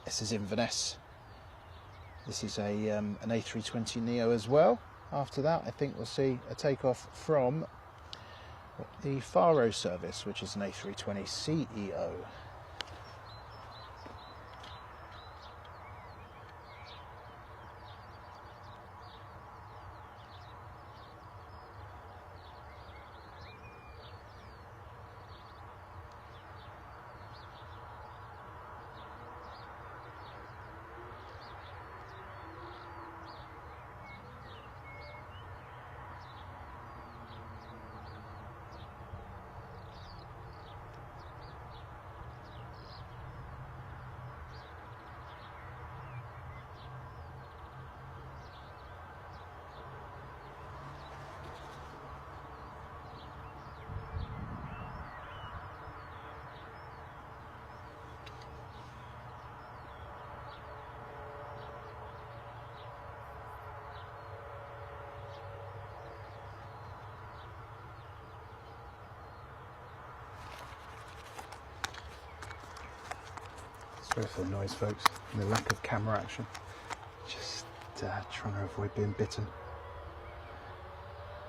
This is Inverness. This is an A320neo as well. After that, I think we'll see a takeoff from the Faro service, which is an A320ceo. Sorry for the noise, folks, and the lack of camera action. Just trying to avoid being bitten.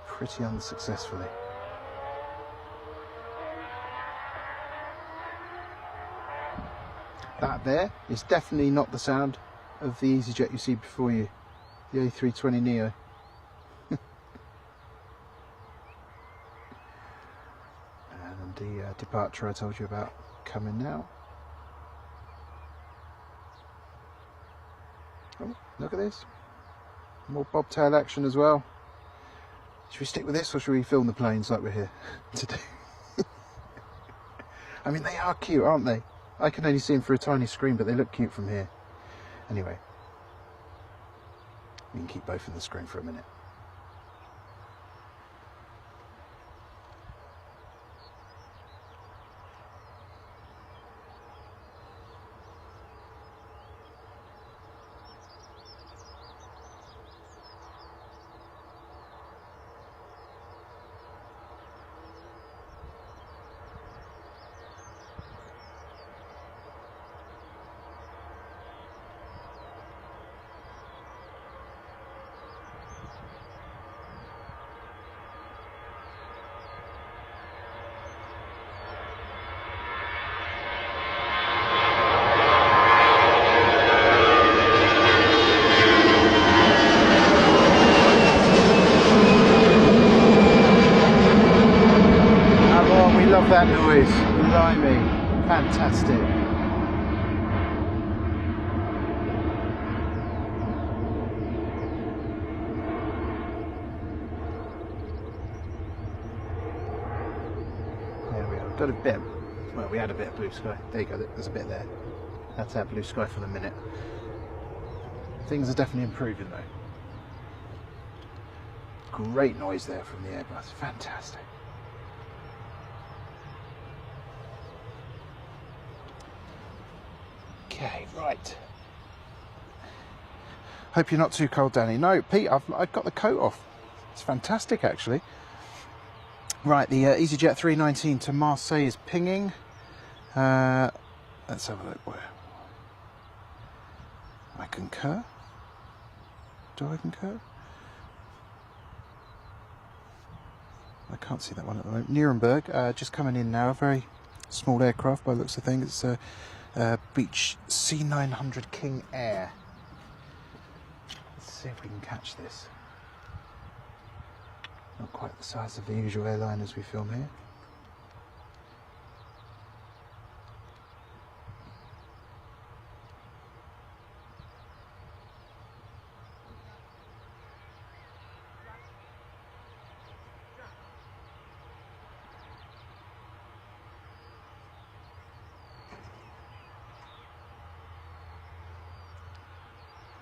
Pretty unsuccessfully. That there is definitely not the sound of the EasyJet you see before you, the A320neo. And the departure I told you about coming now. Oh, look at this. More bobtail action as well. Should we stick with this or should we film the planes like we're here today? I mean, they are cute, aren't they? I can only see them through a tiny screen, but they look cute from here. Anyway, we can keep both on the screen for a minute. Love that noise, blimey, fantastic. There we are, got a bit, well, we had a bit of blue sky. There you go, there's a bit there. That's our blue sky for the minute. Things are definitely improving though. Great noise there from the airbus, fantastic. Okay, right. Hope you're not too cold, Danny. No, Pete, I've got the coat off. It's fantastic, actually. Right, the EasyJet 319 to Marseille is pinging. Let's have a look where. I concur. Do I concur? I can't see that one at the moment. Nuremberg, just coming in now. A very small aircraft by the looks of things. It's Beech C900 King Air. Let's see if we can catch this. Not quite the size of the usual airliners we film here.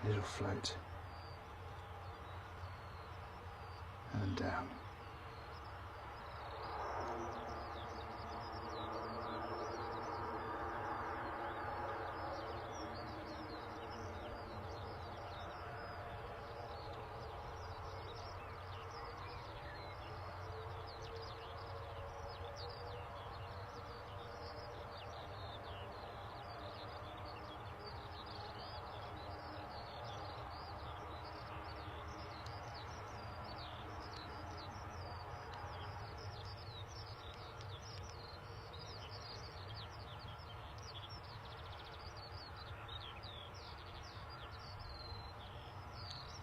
Little float and down.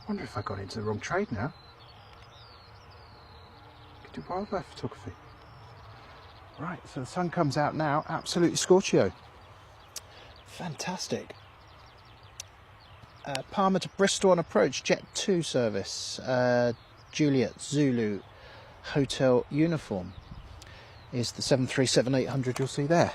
I wonder if I got into the wrong trade now. Could do wildlife photography. Right, so the sun comes out now, absolutely scorchio. Fantastic. Palmer to Bristol on approach, Jet 2 service. Juliet Zulu Hotel Uniform is the 737-800 you'll see there.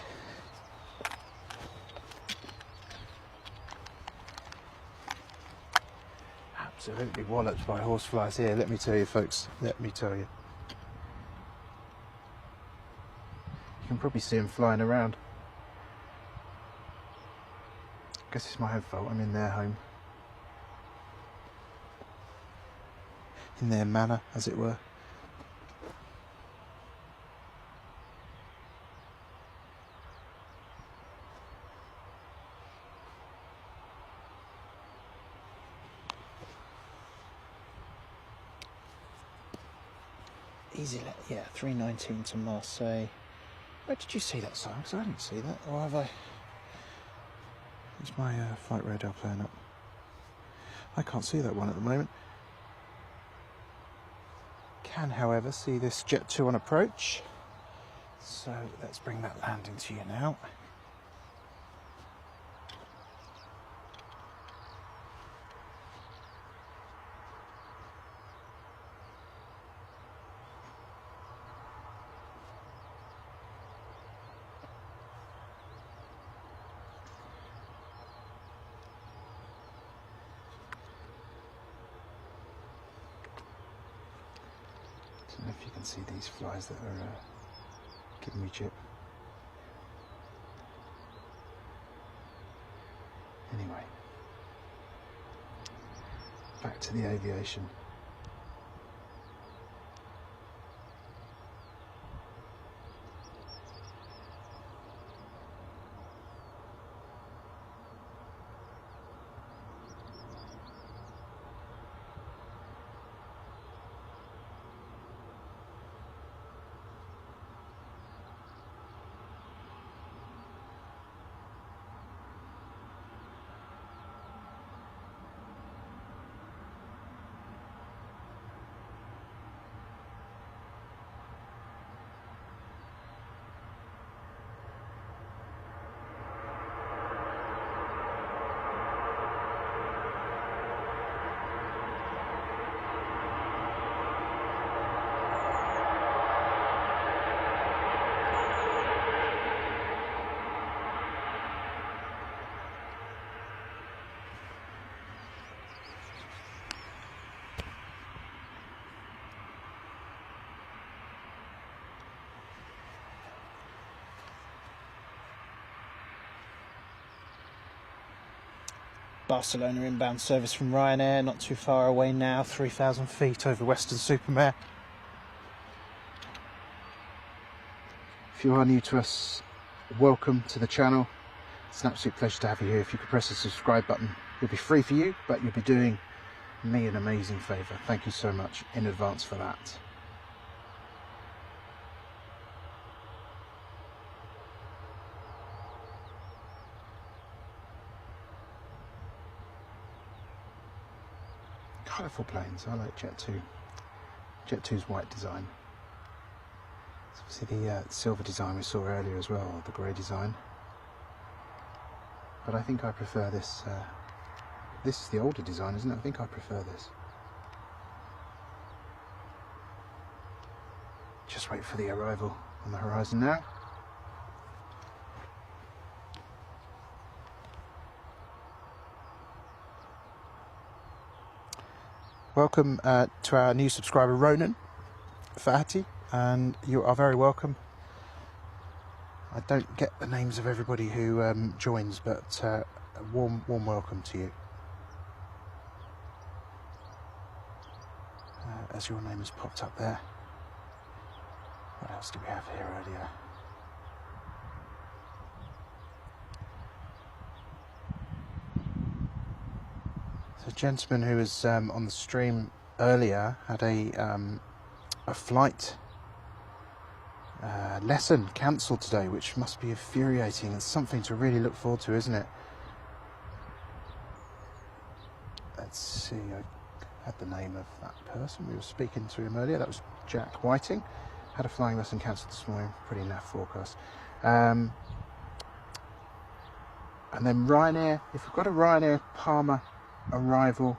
Absolutely walloped by horseflies here, let me tell you folks, let me tell you. You can probably see them flying around. I guess it's my own fault, I'm in their home. In their manor, as it were. Easy, yeah, 3:19 to Marseille. Where did you see that sign? Because I didn't see that, or have I? Is my flight radar playing up? I can't see that one at the moment. Can, however, see this Jet 2 on approach. So let's bring that landing to you now. I don't know if you can see these flies that are giving me chip. Anyway, back to the aviation. Barcelona inbound service from Ryanair, not too far away now, 3,000 feet over Western-super-Mare. If you are new to us, welcome to the channel. It's an absolute pleasure to have you here. If you could press the subscribe button, it'll be free for you, but you'll be doing me an amazing favour. Thank you so much in advance for that. Colourful planes. I like Jet 2. Jet 2's white design. It's obviously the silver design we saw earlier as well, the grey design. But I think I prefer this. This is the older design, isn't it? I think I prefer this. Just wait for the arrival on the horizon now. Welcome to our new subscriber Ronan Fahati, and you are very welcome. I don't get the names of everybody who joins, but a warm welcome to you. As your name has popped up there. What else did we have here earlier? The gentleman who was on the stream earlier had a flight lesson cancelled today, which must be infuriating and something to really look forward to, isn't it? Let's see, I had the name of that person. We were speaking to him earlier. That was Jack Whiting. Had a flying lesson cancelled this morning. Pretty naff forecast. And then Ryanair. If we've got a Ryanair Palma arrival,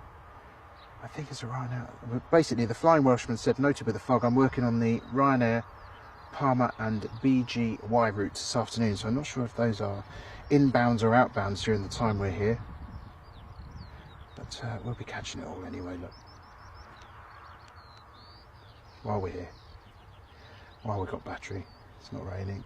I think it's a Ryanair. Basically, the Flying Welshman said, noted with the fog, I'm working on the Ryanair Palma and BGY routes this afternoon, so I'm not sure if those are inbounds or outbounds during the time we're here, but we'll be catching it all anyway. Look, while we're here, while we've got battery, it's not raining.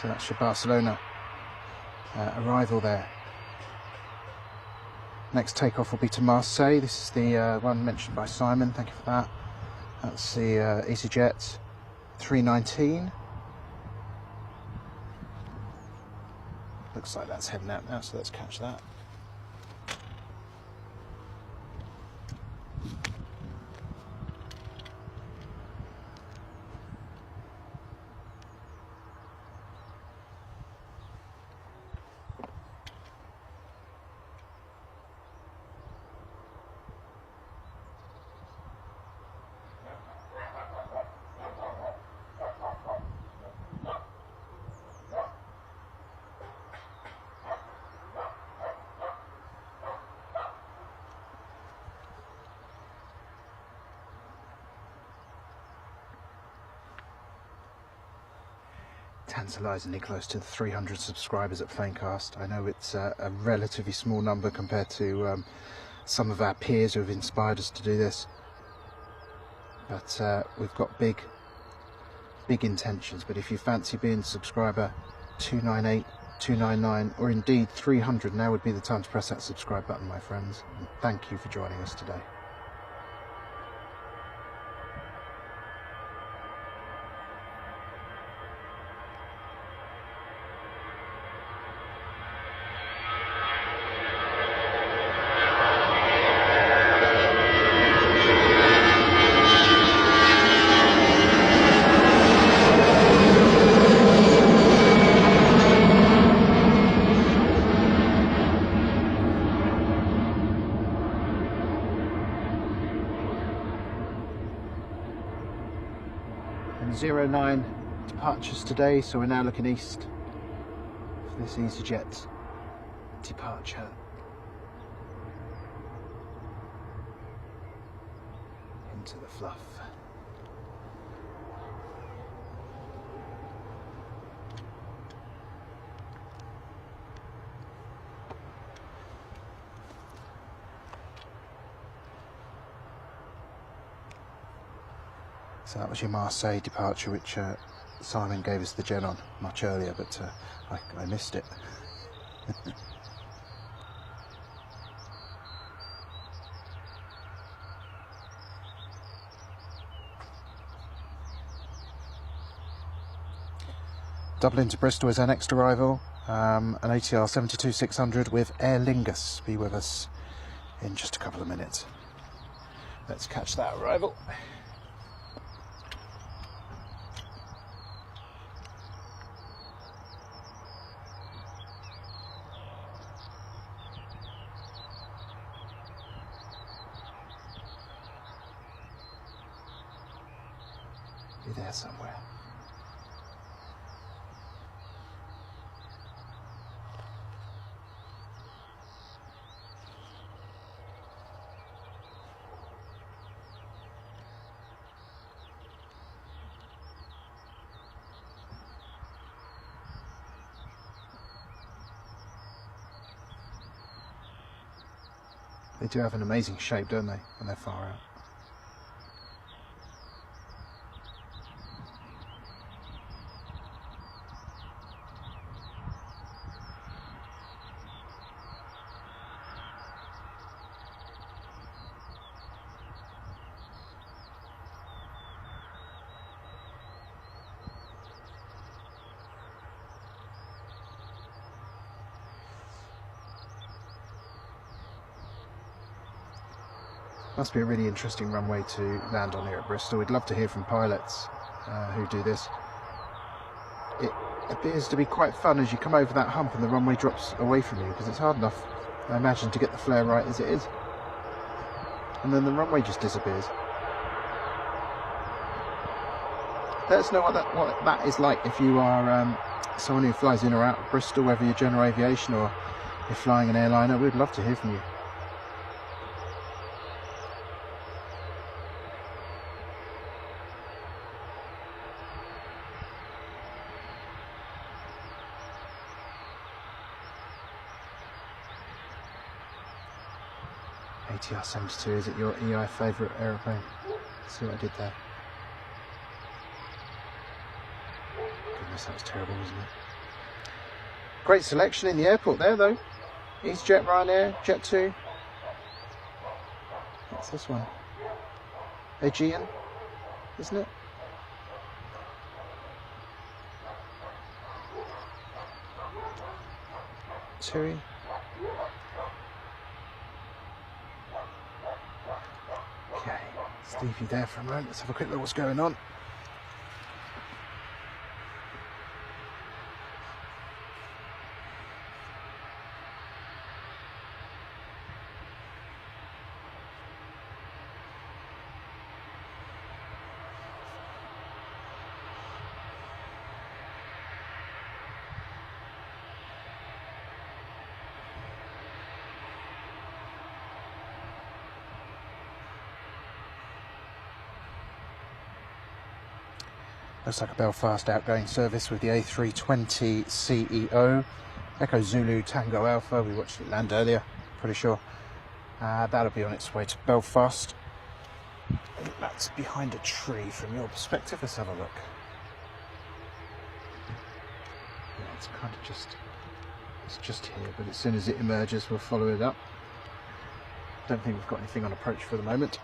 So that's your Barcelona arrival there. Next takeoff will be to Marseille. This is the one mentioned by Simon, thank you for that. That's the EasyJet 319. Looks like that's heading out now, so let's catch that. Tantalisingly close to the 300 subscribers at Planecaster. I know it's a relatively small number compared to some of our peers who have inspired us to do this, but we've got big intentions. But if you fancy being subscriber 298, 299 or indeed 300, now would be the time to press that subscribe button, my friends, and thank you for joining us today. And 09 departures today, so we're now looking east for this EasyJet departure. Into the fluff. So that was your Marseille departure, which Simon gave us the gen on much earlier, but I missed it. Dublin to Bristol is our next arrival, an ATR 72-600 with Aer Lingus. Be with us in just a couple of minutes. Let's catch that arrival. Be there somewhere. They do have an amazing shape, don't they, when they're far out. Must be a really interesting runway to land on here at Bristol. We'd love to hear from pilots who do this. It appears to be quite fun as you come over that hump and the runway drops away from you, because it's hard enough, I imagine, to get the flare right as it is. And then the runway just disappears. Let us know what that is like if you are someone who flies in or out of Bristol, whether you're general aviation or you're flying an airliner. We'd love to hear from you. ATR 72, is it your EI favourite aeroplane? See what I did there? Goodness, that was terrible, wasn't it? Great selection in the airport there though. EasyJet, Ryanair, Jet2. What's this one? Aegean, isn't it? TUI. Okay, let's leave you there for a moment. Let's have a quick look what's going on. Looks like a Belfast outgoing service with the A320 CEO. Echo Zulu Tango Alpha, we watched it land earlier, pretty sure. That'll be on its way to Belfast. I think that's behind a tree from your perspective. Let's have a look. Yeah, it's kind of just here, but as soon as it emerges, we'll follow it up. Don't think we've got anything on approach for the moment.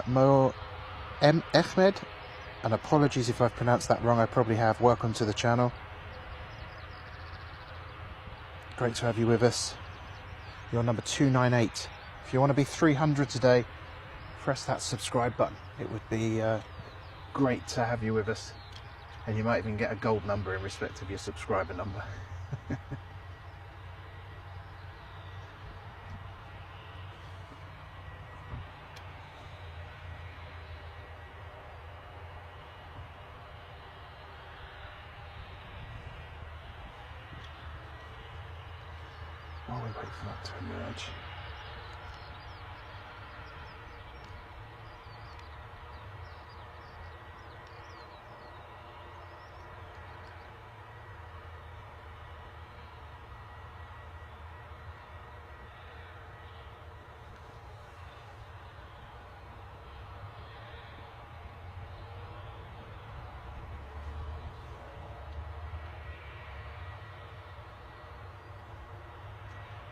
Mo M. Ahmed, and apologies if I've pronounced that wrong, I probably have. Welcome to the channel. Great to have you with us. You're number 298. If you want to be 300 today, press that subscribe button. It would be great to have you with us. And you might even get a gold number in respect of your subscriber number. While we wait for that to emerge.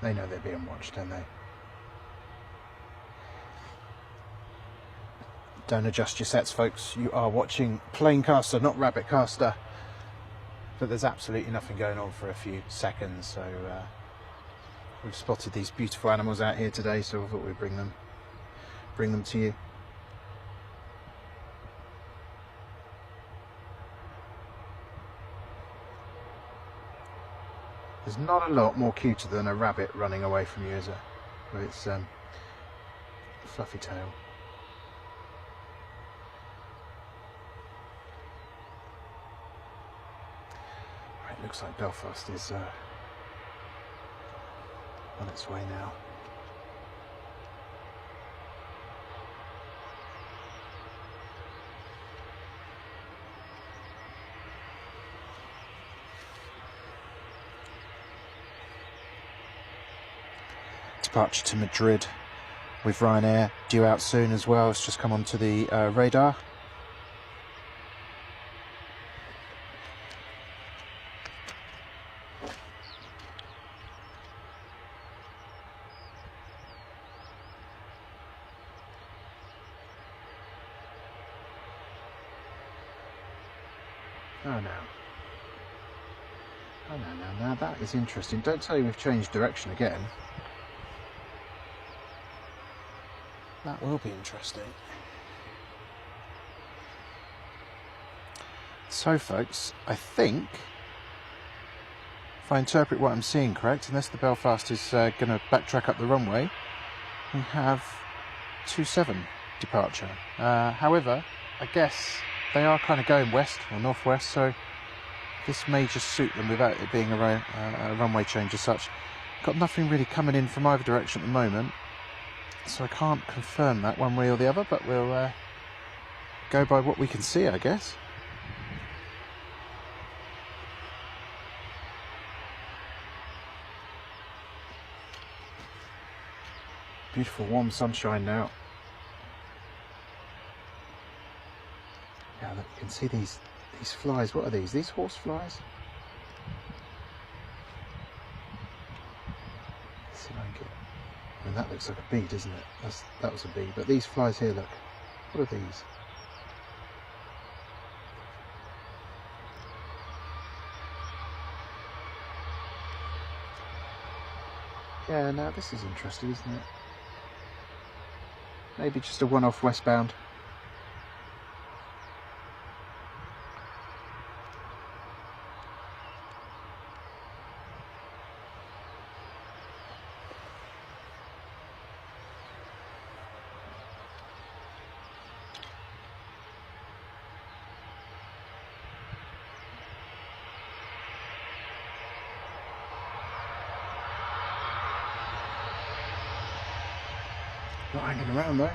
They know they're being watched, don't they? Don't adjust your sets, folks. You are watching Planecaster, not Rabbitcaster. But there's absolutely nothing going on for a few seconds, so we've spotted these beautiful animals out here today, so I thought we'd bring them to you. There's not a lot more cuter than a rabbit running away from you, is there? With its fluffy tail. Right, looks like Belfast is on its way now. Departure to Madrid with Ryanair due out soon as well. It's just come onto the radar. Oh no. Oh no, now that is interesting. Don't tell you we've changed direction again. That will be interesting. So folks, I think, if I interpret what I'm seeing correct, unless the Belfast is going to backtrack up the runway, we have 27 departure. However, I guess they are kind of going west or northwest, so this may just suit them without it being a runway change as such. Got nothing really coming in from either direction at the moment, so I can't confirm that one way or the other, but we'll go by what we can see, I guess. Beautiful warm sunshine now. Yeah, look, you can see these flies. What are these? These horse flies? Let's see if I can get. I mean, that looks like a bee, doesn't it? That was a bee. But these flies here, look. What are these? Yeah, now this is interesting, isn't it? Maybe just a one-off westbound. Not hanging around though.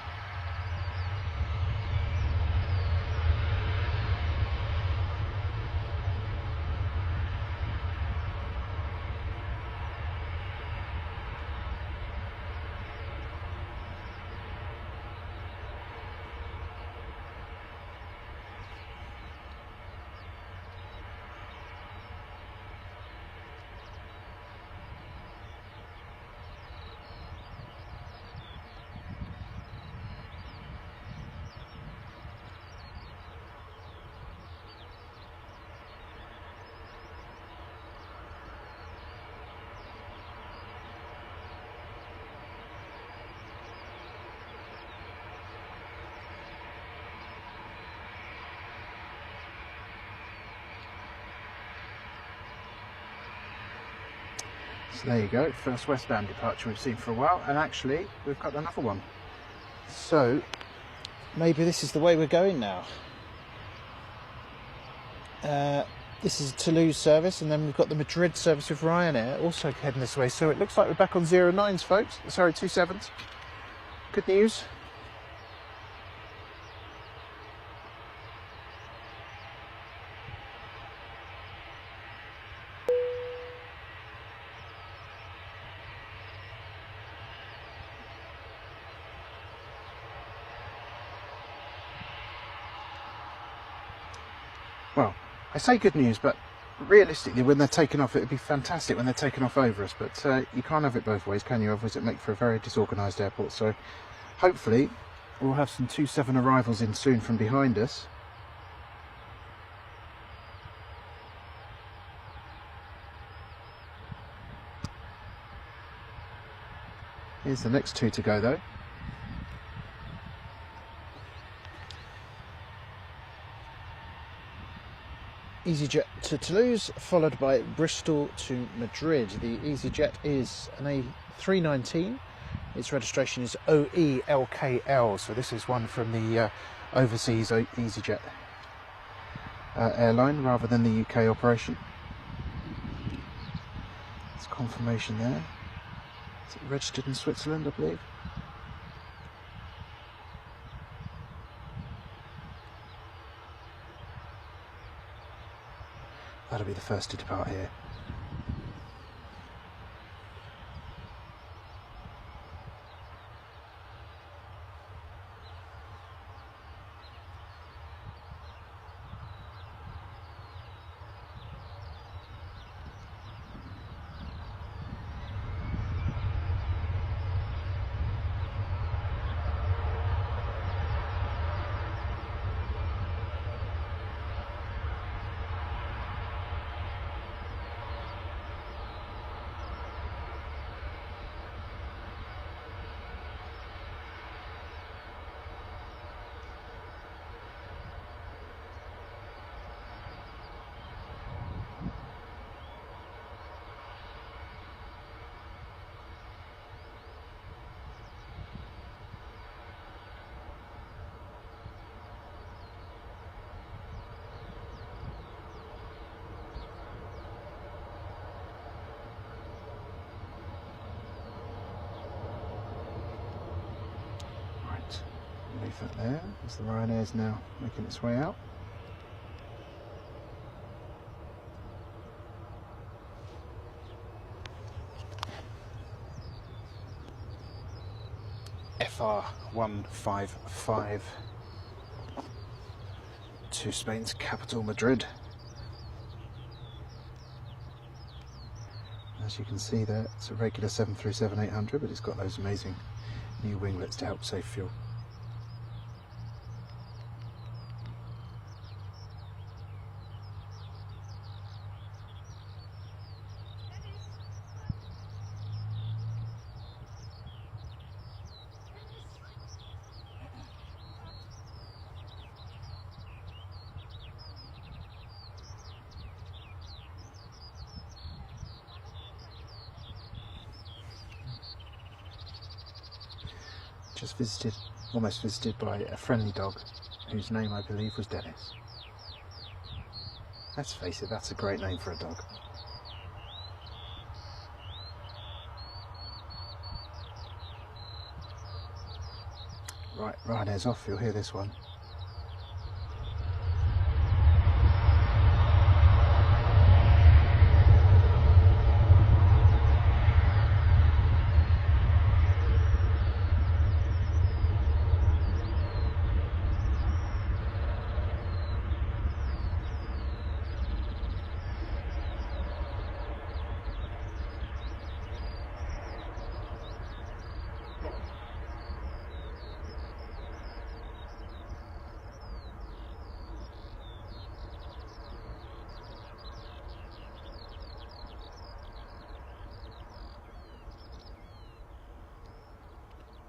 So there you go, first westbound departure we've seen for a while, and actually we've got another one. So maybe this is the way we're going now. This is a Toulouse service, and then we've got the Madrid service with Ryanair also heading this way. So it looks like we're back on 09s, folks. Sorry, 27s. Good news. Well, I say good news, but realistically, when they're taken off, it would be fantastic when they're taken off over us. But you can't have it both ways, can you? Otherwise, it makes for a very disorganised airport. So, hopefully, we'll have some 27 arrivals in soon from behind us. Here's the next two to go, though. EasyJet to Toulouse, followed by Bristol to Madrid. The EasyJet is an A319. Its registration is OELKL, so this is one from the overseas EasyJet airline rather than the UK operation. It's confirmation there. Is it registered in Switzerland, I believe? That'll be the first to depart here. Leave that there, as the Ryanair is now making its way out. FR155. to Spain's capital, Madrid. As you can see there, it's a regular 737-800, but it's got those amazing new winglets to help save fuel. Just almost visited by a friendly dog whose name I believe was Dennis. Let's face it, that's a great name for a dog. Right, Ryanair's off, you'll hear this one.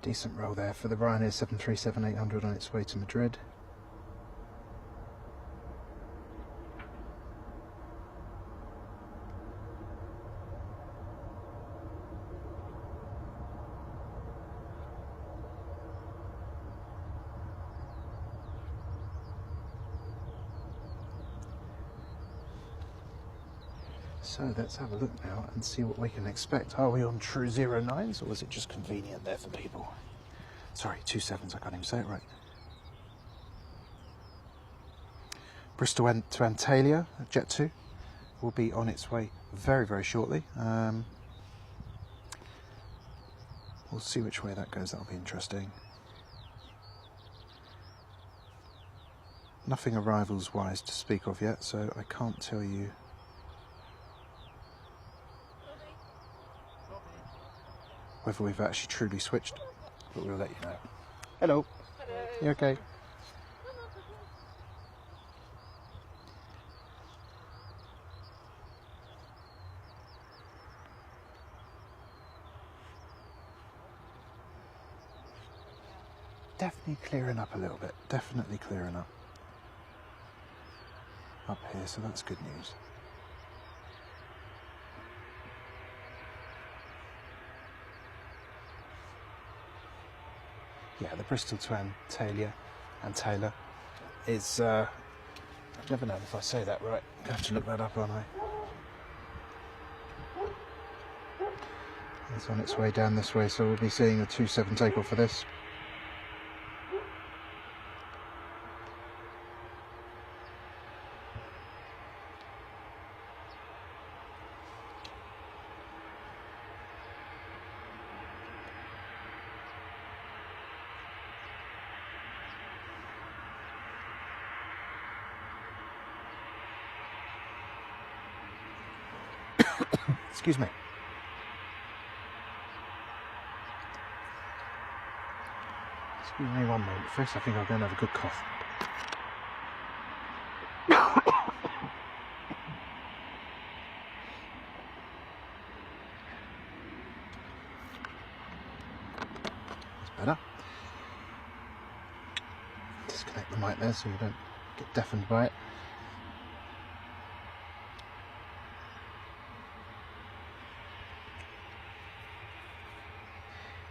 Decent roll there for the Ryanair 737-800 on its way to Madrid. So let's have a look now and see what we can expect. Are we on true 09s, or was it just convenient there for people? Sorry, 27s, I can't even say it right. Bristol to Antalya, Jet 2, will be on its way very, very shortly. We'll see which way that goes, that'll be interesting. Nothing arrivals-wise to speak of yet, so I can't tell you whether we've actually truly switched, but we'll let you know. Hello. Hello. You okay? Definitely clearing up a little bit. Definitely clearing up. Up here, so that's good news. Yeah, the Bristol to Antalya is, I've never known if I say that right. I have to look that up, aren't I? It's on its way down this way, so we'll be seeing a 27 takeoff for this. Excuse me. Excuse me one moment. First, I think I'm going to have a good cough. That's better. Disconnect the mic there so you don't get deafened by it.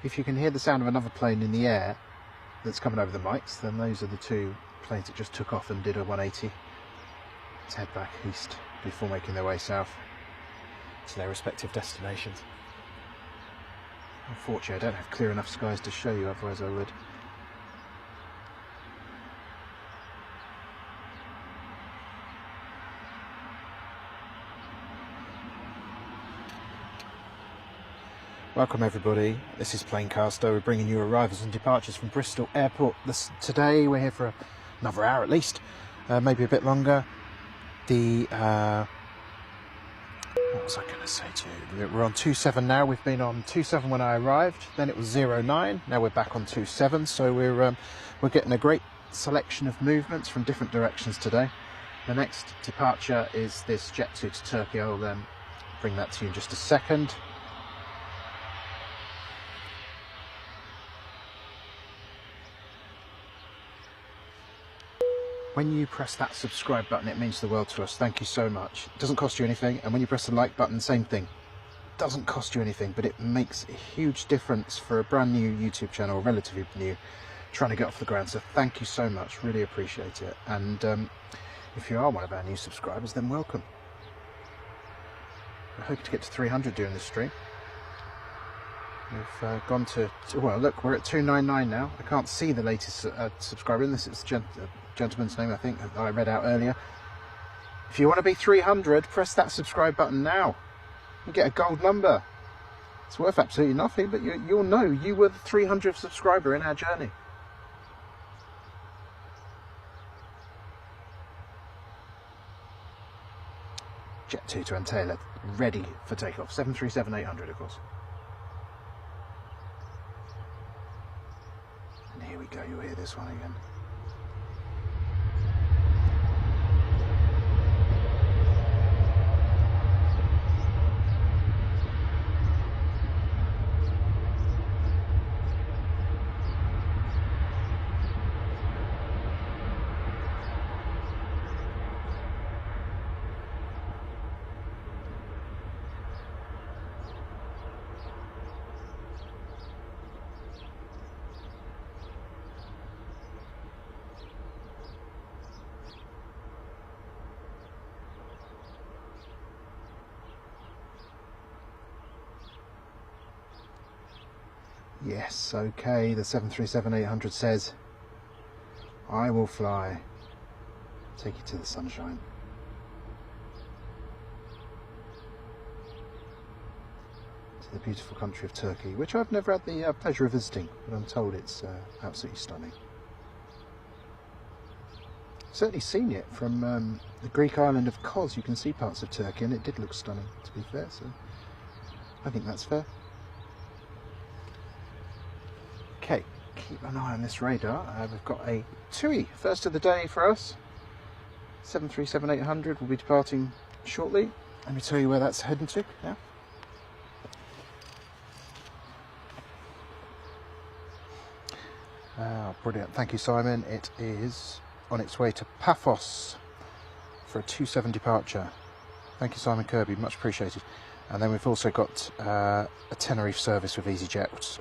If you can hear the sound of another plane in the air that's coming over the mics, then those are the two planes that just took off and did a 180 to head back east before making their way south to their respective destinations. Unfortunately, I don't have clear enough skies to show you, otherwise I would. Welcome everybody, this is Planecaster. We're bringing you arrivals and departures from Bristol Airport. Today we're here for another hour at least. maybe a bit longer. The what was I going to say to you? We're on 2.7 now. We've been on 2.7 when I arrived. Then it was 0.9. Now we're back on 2.7. So we're getting a great selection of movements from different directions today. The next departure is this Jet 2 to Turkey. I'll bring that to you in just a second. When you press that subscribe button, it means the world to us. Thank you so much. It doesn't cost you anything. And when you press the like button, same thing. It doesn't cost you anything, but it makes a huge difference for a brand new YouTube channel, relatively new, trying to get off the ground. So thank you so much. Really appreciate it. And if you are one of our new subscribers, then welcome. We're hoping to get to 300 during this stream. We've gone to, well, look, we're at 299 now. I can't see the latest subscriber, unless it's gentleman's name, I think, that I read out earlier. If you want to be 300, press that subscribe button now. You get a gold number. It's worth absolutely nothing, but you'll know you were the 300th subscriber in our journey. Jet 2 to Antalya, ready for takeoff. 737-800, of course. And here we go, you'll hear this one again. Yes, okay, the 737-800 says, I will fly, take you to the sunshine. To the beautiful country of Turkey, which I've never had the pleasure of visiting, but I'm told it's absolutely stunning. Certainly seen it from the Greek island of Kos. You can see parts of Turkey, and it did look stunning, to be fair, so I think that's fair. Okay, keep an eye on this radar. We've got a TUI, first of the day for us. 737-800 will be departing shortly. Let me tell you where that's heading to now. Brilliant, thank you, Simon. It is on its way to Paphos for a 2.7 departure. Thank you, Simon Kirby, much appreciated. And then we've also got a Tenerife service with EasyJet.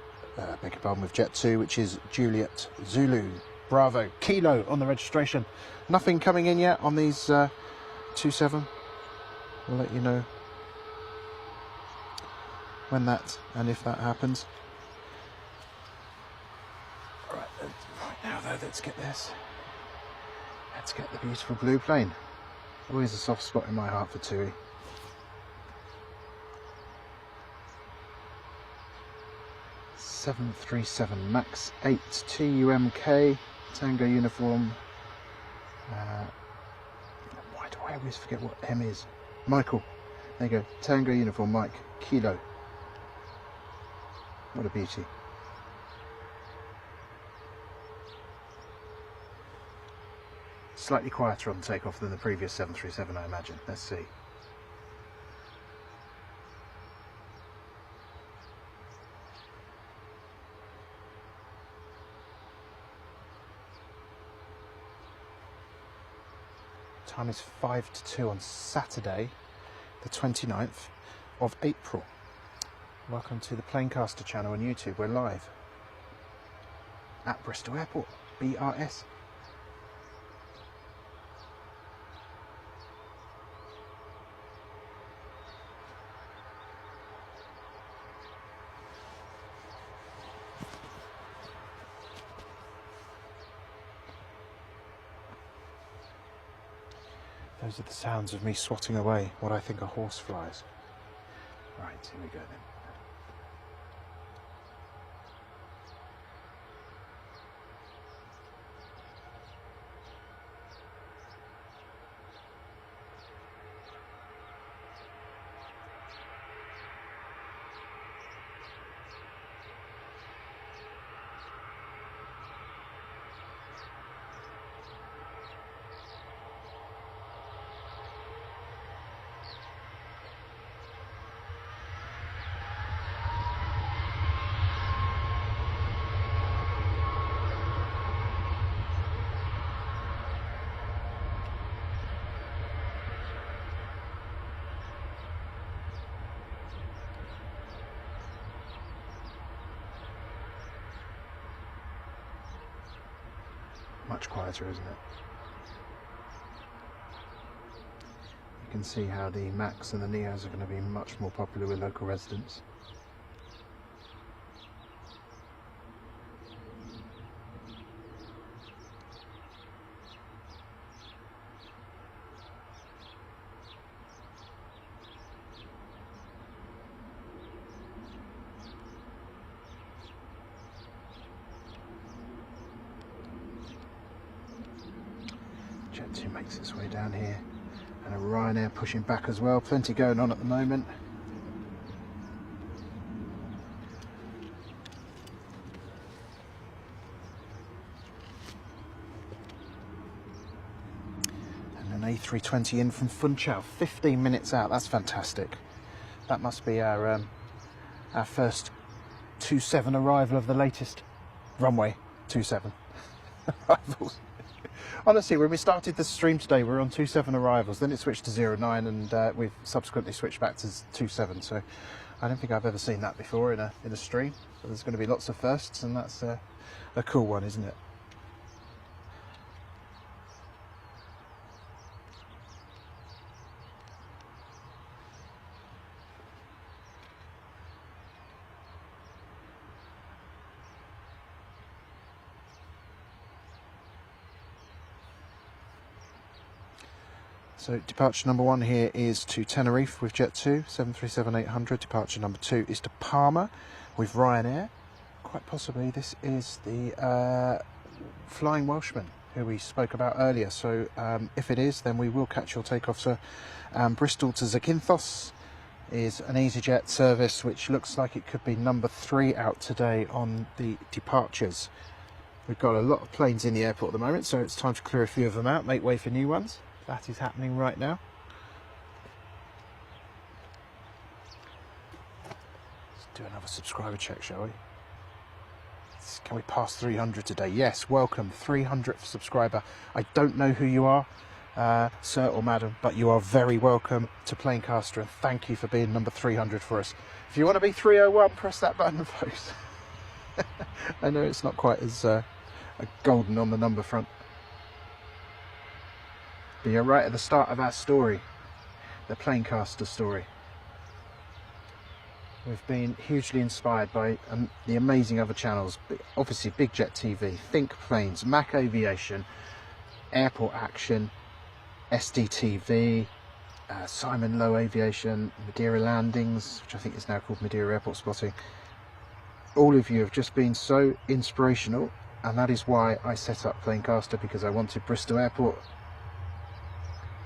Beg your pardon, with Jet 2, which is Juliet Zulu Bravo Kilo on the registration. Nothing coming in yet on these 2.7. We'll let you know when that and if that happens. Right now though, let's get this. Let's get the beautiful blue plane. Always a soft spot in my heart for TUI. 737 MAX 8 TUMK Tango uniform. Why do I always forget what M is? Michael. There you go. Tango uniform Mike Kilo. What a beauty. Slightly quieter on takeoff than the previous 737, I imagine. Let's see. Time is 5 to 2 on Saturday, the 29th of April. Welcome to the Planecaster channel on YouTube. We're live at Bristol Airport, BRS. Those are the sounds of me swatting away what I think are horseflies. Right, here we go then. Much quieter, isn't it? You can see how the Max and the Neos are going to be much more popular with local residents. Jet 2 makes its way down here, and a Ryanair pushing back as well. Plenty going on at the moment. And an A320 in from Funchal, 15 minutes out. That's fantastic. That must be our first 27 arrival of the latest runway 27 arrivals. Honestly, when we started the stream today, we were on 27 arrivals, then it switched to 09, and we've subsequently switched back to 27. So I don't think I've ever seen that before in a stream. So there's going to be lots of firsts, and that's a cool one, isn't it? So departure number 1 here is to Tenerife with Jet 2, 737-800. Departure number 2 is to Palma with Ryanair. Quite possibly this is the Flying Welshman who we spoke about earlier. So if it is, then we will catch your takeoff, sir. Bristol to Zakynthos is an EasyJet service, which looks like it could be number 3 out today on the departures. We've got a lot of planes in the airport at the moment, so it's time to clear a few of them out, make way for new ones. That is happening right now. Let's do another subscriber check, shall we? Can we pass 300 today? Yes, welcome, 300th subscriber. I don't know who you are, sir or madam, but you are very welcome to Planecaster, and thank you for being number 300 for us. If you want to be 301, press that button and vote. I know it's not quite as golden on the number front. But you're right at the start of our story, the Planecaster story. We've been hugely inspired by the amazing other channels, obviously Big Jet TV, Think Planes, Mac Aviation, Airport Action, SDTV, Simon Low Aviation, Madeira Landings, which I think is now called Madeira Airport Spotting. All of you have just been so inspirational, and that is why I set up Planecaster, because I wanted Bristol Airport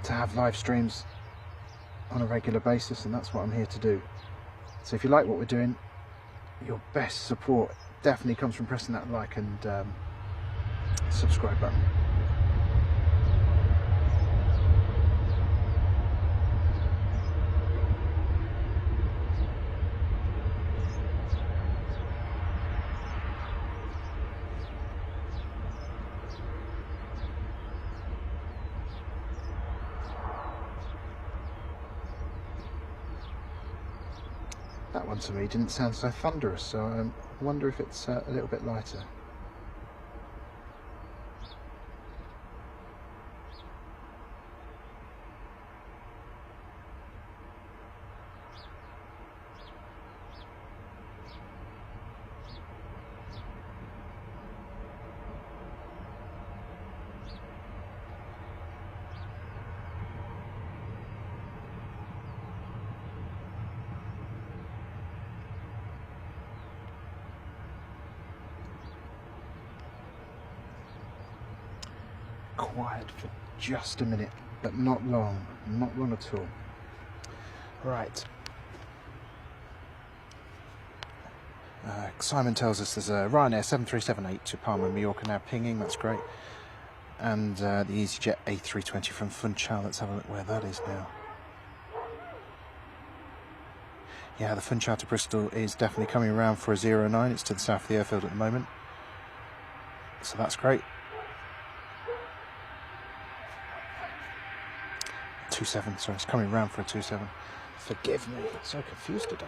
to have live streams on a regular basis, and that's what I'm here to do. So if you like what we're doing, your best support definitely comes from pressing that like and subscribe button. That one to me didn't sound so thunderous, so I wonder if it's a little bit lighter. Quiet for just a minute, but not long at all. Right. Simon tells us there's a Ryanair 737-8 to Palma, Mallorca now pinging, that's great. And the EasyJet A320 from Funchal, let's have a look where that is now. Yeah, the Funchal to Bristol is definitely coming around for a 09, it's to the south of the airfield at the moment. So that's great. 27, sorry, it's coming round for a 27. Forgive me, I'm so confused today.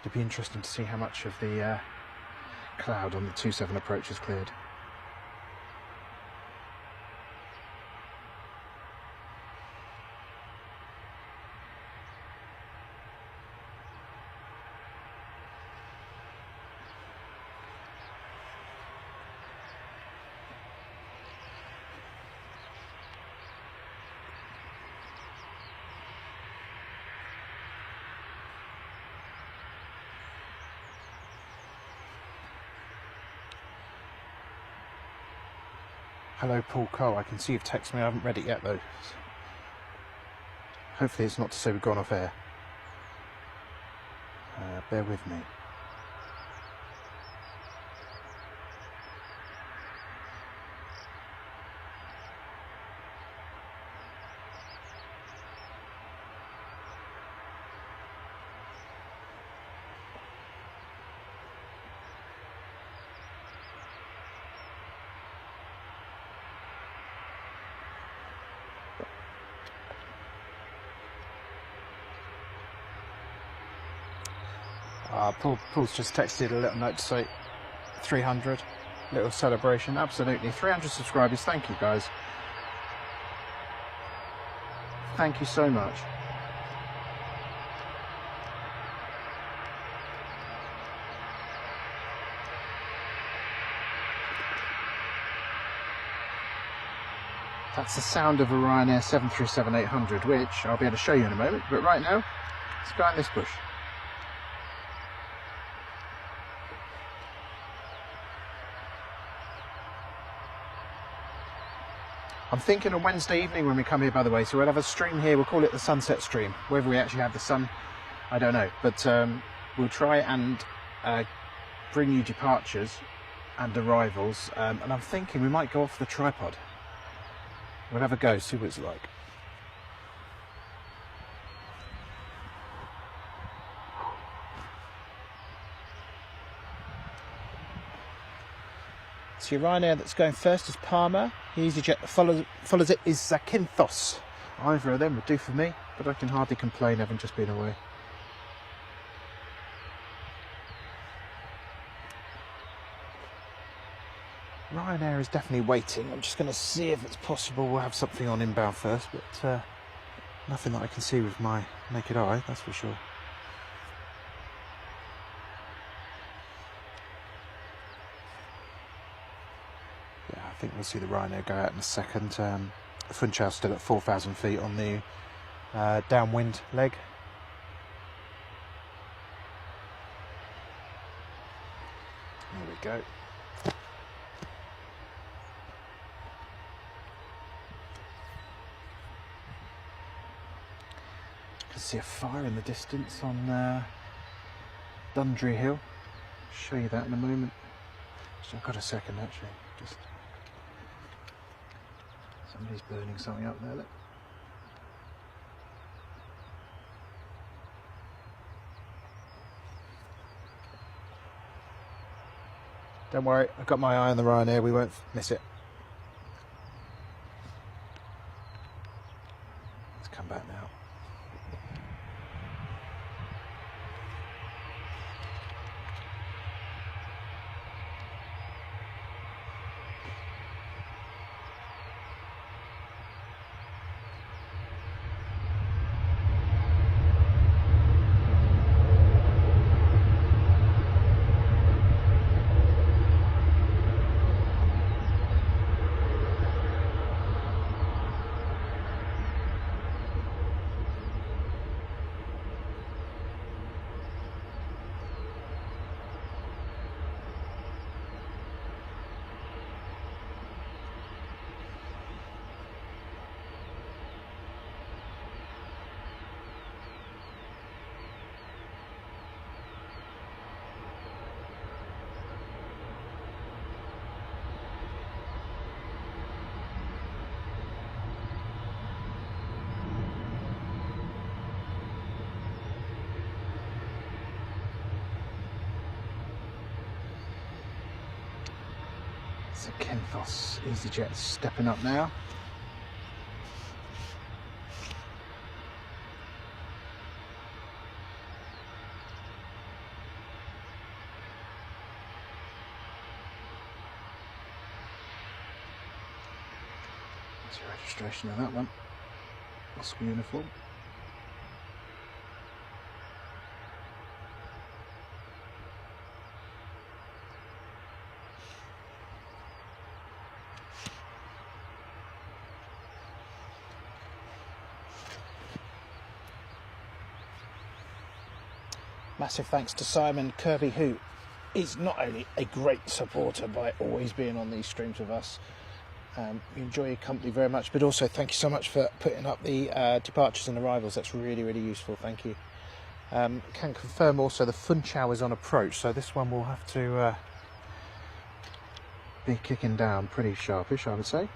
It'd be interesting to see how much of the cloud on the 27 approach is cleared. Hello Paul Cole, I can see you've texted me, I haven't read it yet though. Hopefully it's not to say we've gone off air. Bear with me. Paul's just texted a little note to say 300, little celebration. Absolutely, 300 subscribers. Thank you guys. Thank you so much. That's the sound of a Ryanair 737-800, which I'll be able to show you in a moment. But right now, let's go in this bush. I'm thinking a Wednesday evening when we come here, by the way, so we'll have a stream here. We'll call it the sunset stream. Whether we actually have the sun, I don't know. But we'll try and bring you departures and arrivals. And I'm thinking we might go off the tripod. We'll have a go, see what it's like. So your Ryanair that's going first is Palmer. The EasyJet that follows it is Zakynthos. Either of them would do for me, but I can hardly complain having just been away. Ryanair is definitely waiting. I'm just going to see if it's possible we'll have something on inbound first, but nothing that I can see with my naked eye, that's for sure. I think we'll see the Ryanair go out in a second. Funchal still at 4,000 feet on the downwind leg. There we go. Can see a fire in the distance on Dundry Hill. I'll show you that in a moment. So I've got a second actually. Just somebody's burning something up there, look. Don't worry, I've got my eye on the Ryanair, we won't miss it. Let's come back now. Zakynthos EasyJet stepping up now. That's the registration of that one. Oscar uniform. Massive thanks to Simon Kirby, who is not only a great supporter by always being on these streams with us. We enjoy your company very much, but also thank you so much for putting up the departures and arrivals. That's really, really useful. Thank you. Can confirm also the Funchal is on approach, so this one will have to be kicking down pretty sharpish, I would say.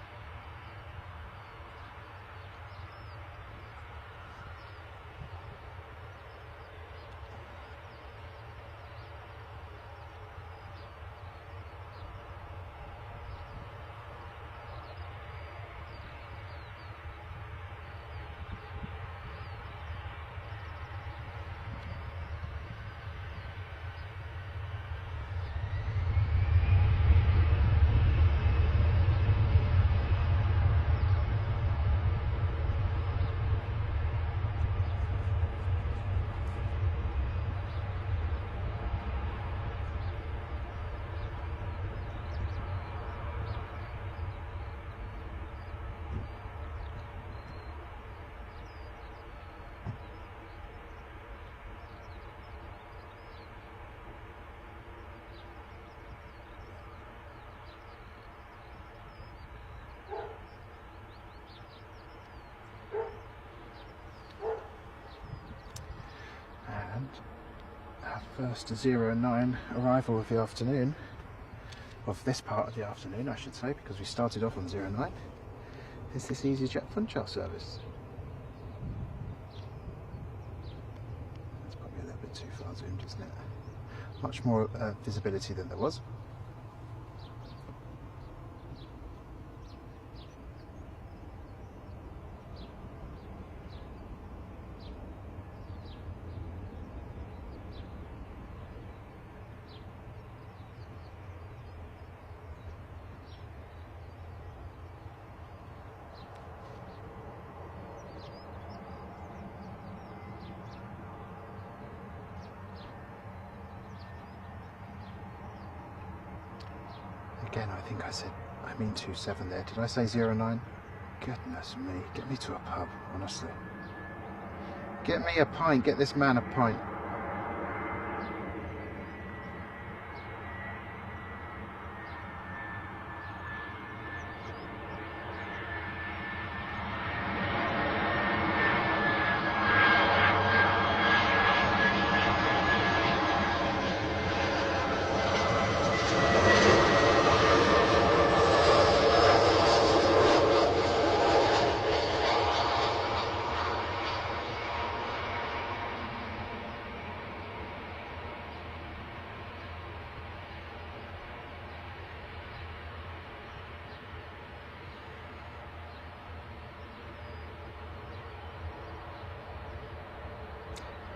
Our first 09 arrival of the afternoon, of this part of the afternoon I should say, because we started off on 09, is this EasyJet Funchal service. That's probably a little bit too far zoomed, isn't it? Much more visibility than there was. Again, I think I mean 27 there. Did I say 09? Goodness me, get me to a pub, honestly. Get me a pint, get this man a pint.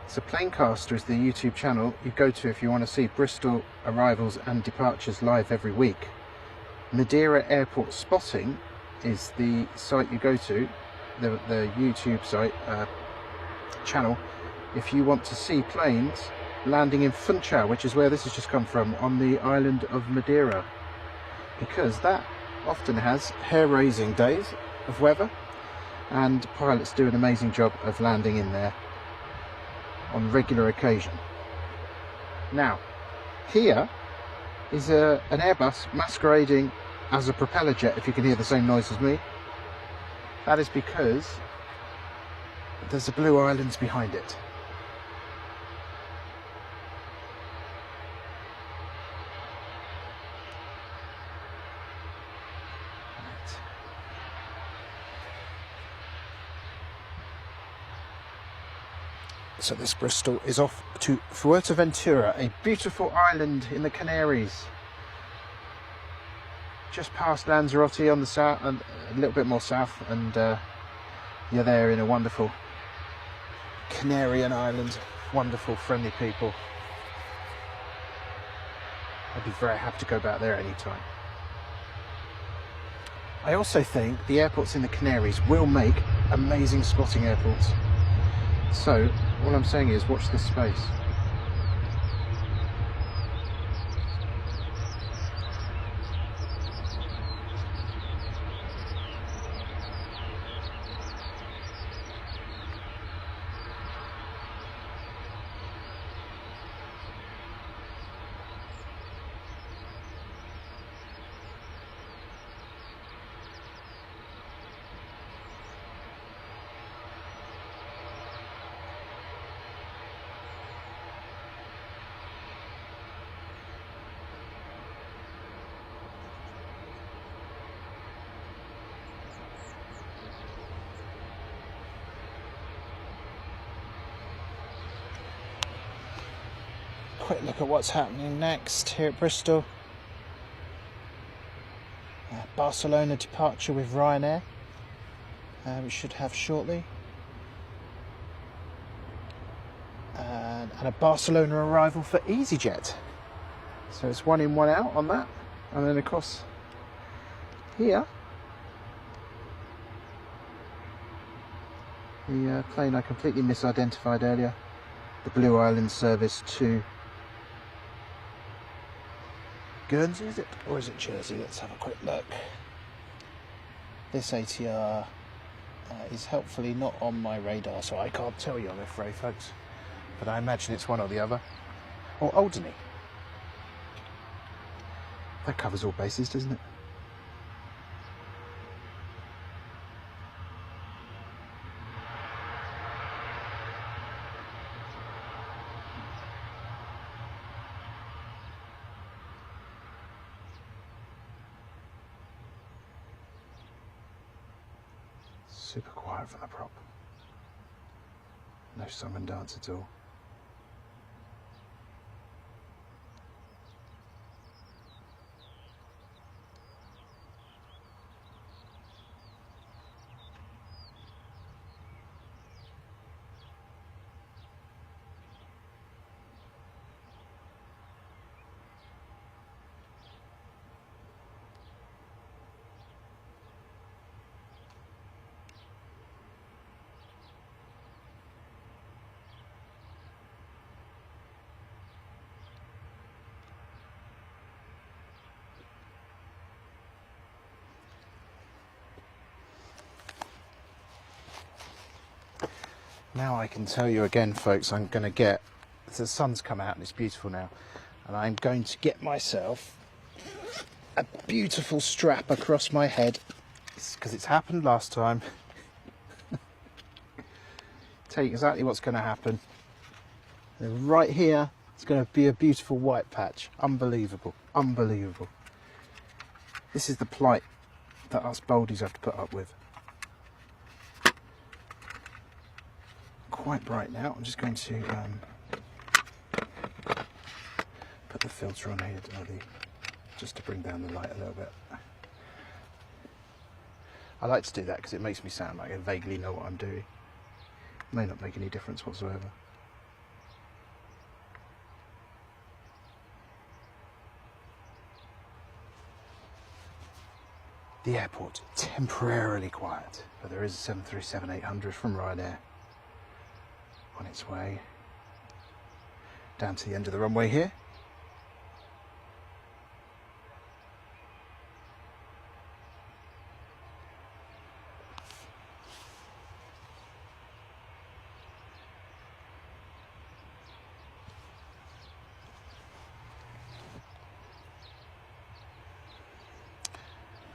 So Planecaster is the YouTube channel you go to if you want to see Bristol arrivals and departures live every week. Madeira Airport Spotting is the site you go to, the YouTube site channel, if you want to see planes landing in Funchal, which is where this has just come from, on the island of Madeira, because that often has hair-raising days of weather and pilots do an amazing job of landing in there on regular occasion. Now, here is an airbus masquerading as a propeller jet, if you can hear the same noise as me. That is because there's the blue islands behind it. So this Bristol is off to Fuerteventura, a beautiful island in the Canaries. Just past Lanzarote on the south, and a little bit more south, and you're there in a wonderful Canarian island. Wonderful, friendly people. I'd be very happy to go back there anytime. I also think the airports in the Canaries will make amazing spotting airports. So all I'm saying is watch this space. Quick look at what's happening next here at Bristol. Barcelona departure with Ryanair, we should have shortly. And a Barcelona arrival for EasyJet. So it's 1 in, 1 out on that. And then of course here, the plane I completely misidentified earlier, the Blue Island service to Guernsey, is it? Or is it Jersey? Let's have a quick look. This ATR is helpfully not on my radar, so I can't tell you, I'm afraid, folks. But I imagine it's one or the other. Or Alderney. That covers all bases, doesn't it? Super quiet for the prop. No song and dance at all. Now I can tell you again, folks, I'm going to get, the sun's come out and it's beautiful now, and I'm going to get myself a beautiful strap across my head, because it's happened last time. Tell you exactly what's going to happen. And right here, it's going to be a beautiful white patch. Unbelievable, unbelievable. This is the plight that us boldies have to put up with. Quite bright now. I'm just going to put the filter on here just to bring down the light a little bit. I like to do that because it makes me sound like I vaguely know what I'm doing. May not make any difference whatsoever. The airport temporarily quiet, but there is a 737-800 from Ryanair on its way down to the end of the runway here.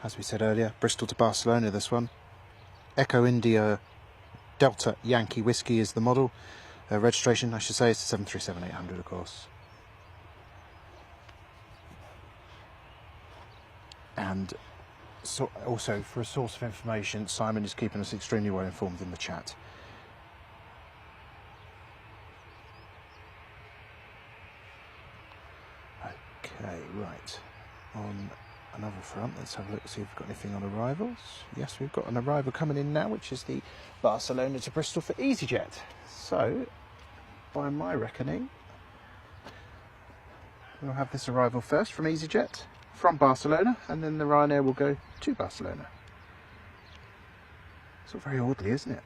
As we said earlier, Bristol to Barcelona, this one. Echo India Delta Yankee Whiskey is the model. Registration, I should say, is the 737-800, of course. And so also, for a source of information, Simon is keeping us extremely well informed in the chat. Okay, right. On another front, let's have a look, see if we've got anything on arrivals. Yes, we've got an arrival coming in now, which is the Barcelona to Bristol for EasyJet. So, by my reckoning, we'll have this arrival first from EasyJet, from Barcelona, and then the Ryanair will go to Barcelona. It's all very orderly, isn't it?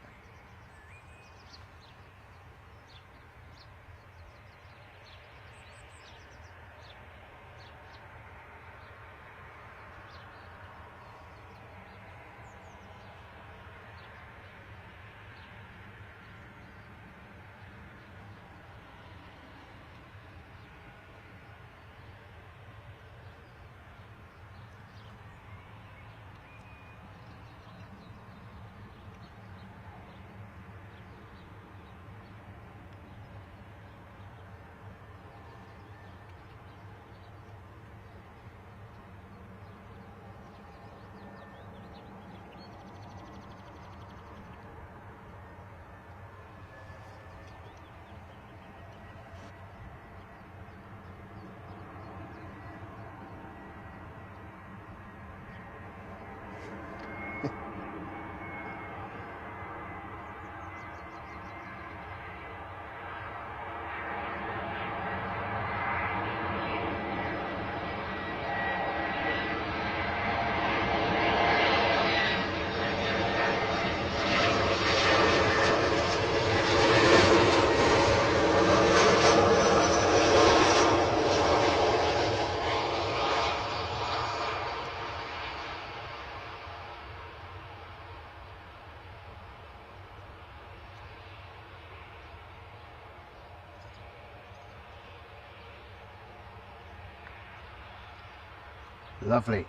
Lovely.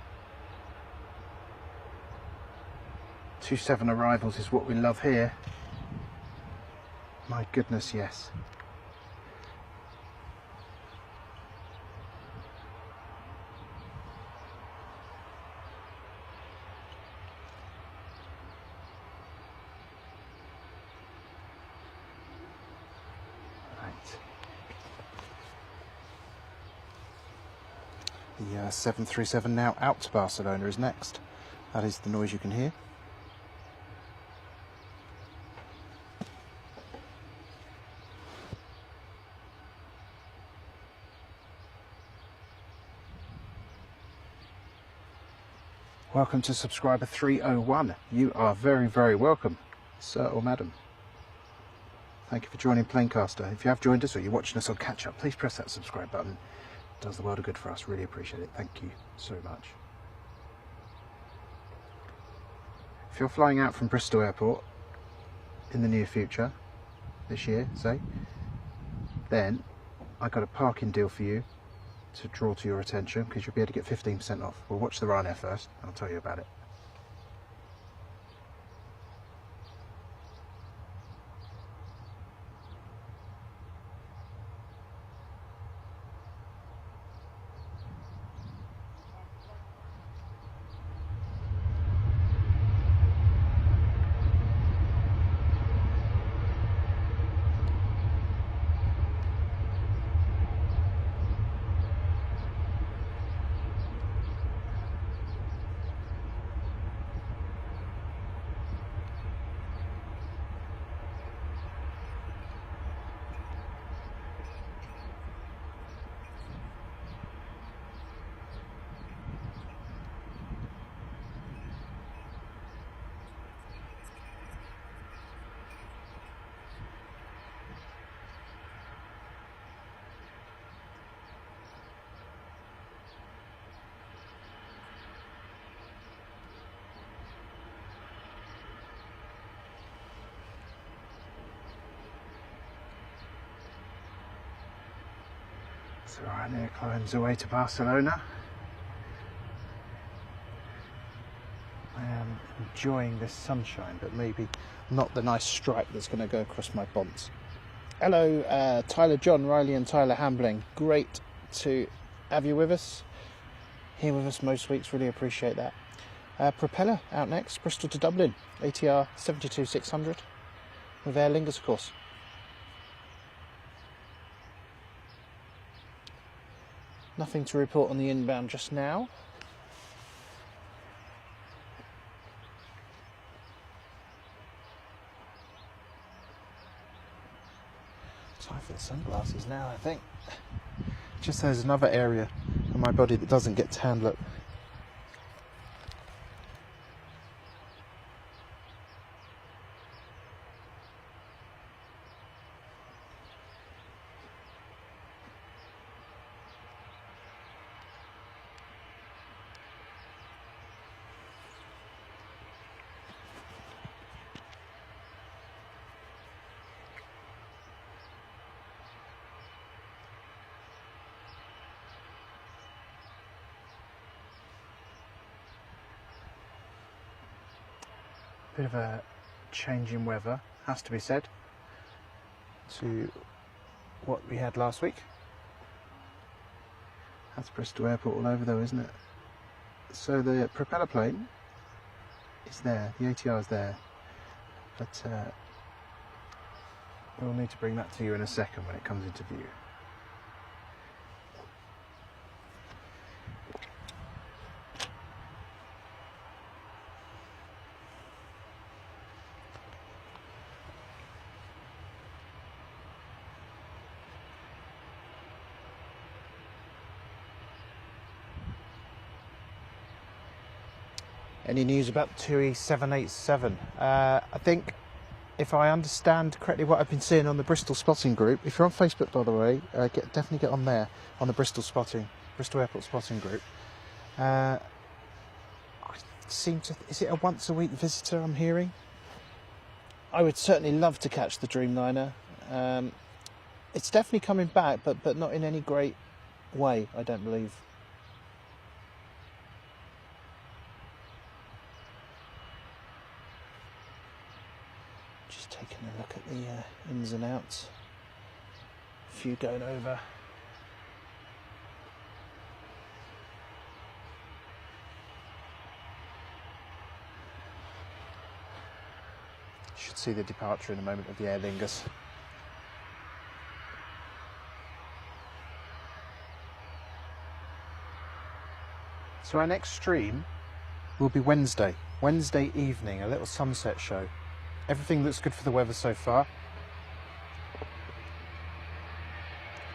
2-7 arrivals is what we love here. My goodness, yes. The 737 now out to Barcelona is next. That is the noise you can hear. Welcome to subscriber 301. You are very, very welcome, sir or madam. Thank you for joining Planecaster. If you have joined us or you're watching us on catch up, please press that subscribe button. It does the world of good for us. Really appreciate it. Thank you so much. If you're flying out from Bristol Airport in the near future, this year, say, then I got a parking deal for you to draw to your attention, because you'll be able to get 15% off. We'll watch the Ryanair first, I'll tell you about it. So Ryanair climbs away to Barcelona. I am enjoying this sunshine, but maybe not the nice stripe that's going to go across my bonds. Hello, Tyler John, Riley and Tyler Hambling. Great to have you with us. Here with us most weeks, really appreciate that. Propeller out next, Bristol to Dublin, ATR 72600 with Aer Lingus, of course. Nothing to report on the inbound just now. Time for the sunglasses now, I think. Just there's another area of my body that doesn't get tanned. Look. Bit of a change in weather, has to be said, to what we had last week. That's Bristol Airport all over though, isn't it? So the propeller plane is there, the ATR is there, but we'll need to bring that to you in a second when it comes into view. Any news about the 2E787? I think, if I understand correctly what I've been seeing on the Bristol Spotting group, if you're on Facebook by the way, definitely get on there, on the Bristol Airport Spotting group. I seem to, is it a once a week visitor I'm hearing? I would certainly love to catch the Dreamliner. It's definitely coming back, but not in any great way, I don't believe. Just taking a look at the ins and outs. A few going over. Should see the departure in a moment of the Aer Lingus. So our next stream will be Wednesday evening, a little sunset show. Everything looks good for the weather so far.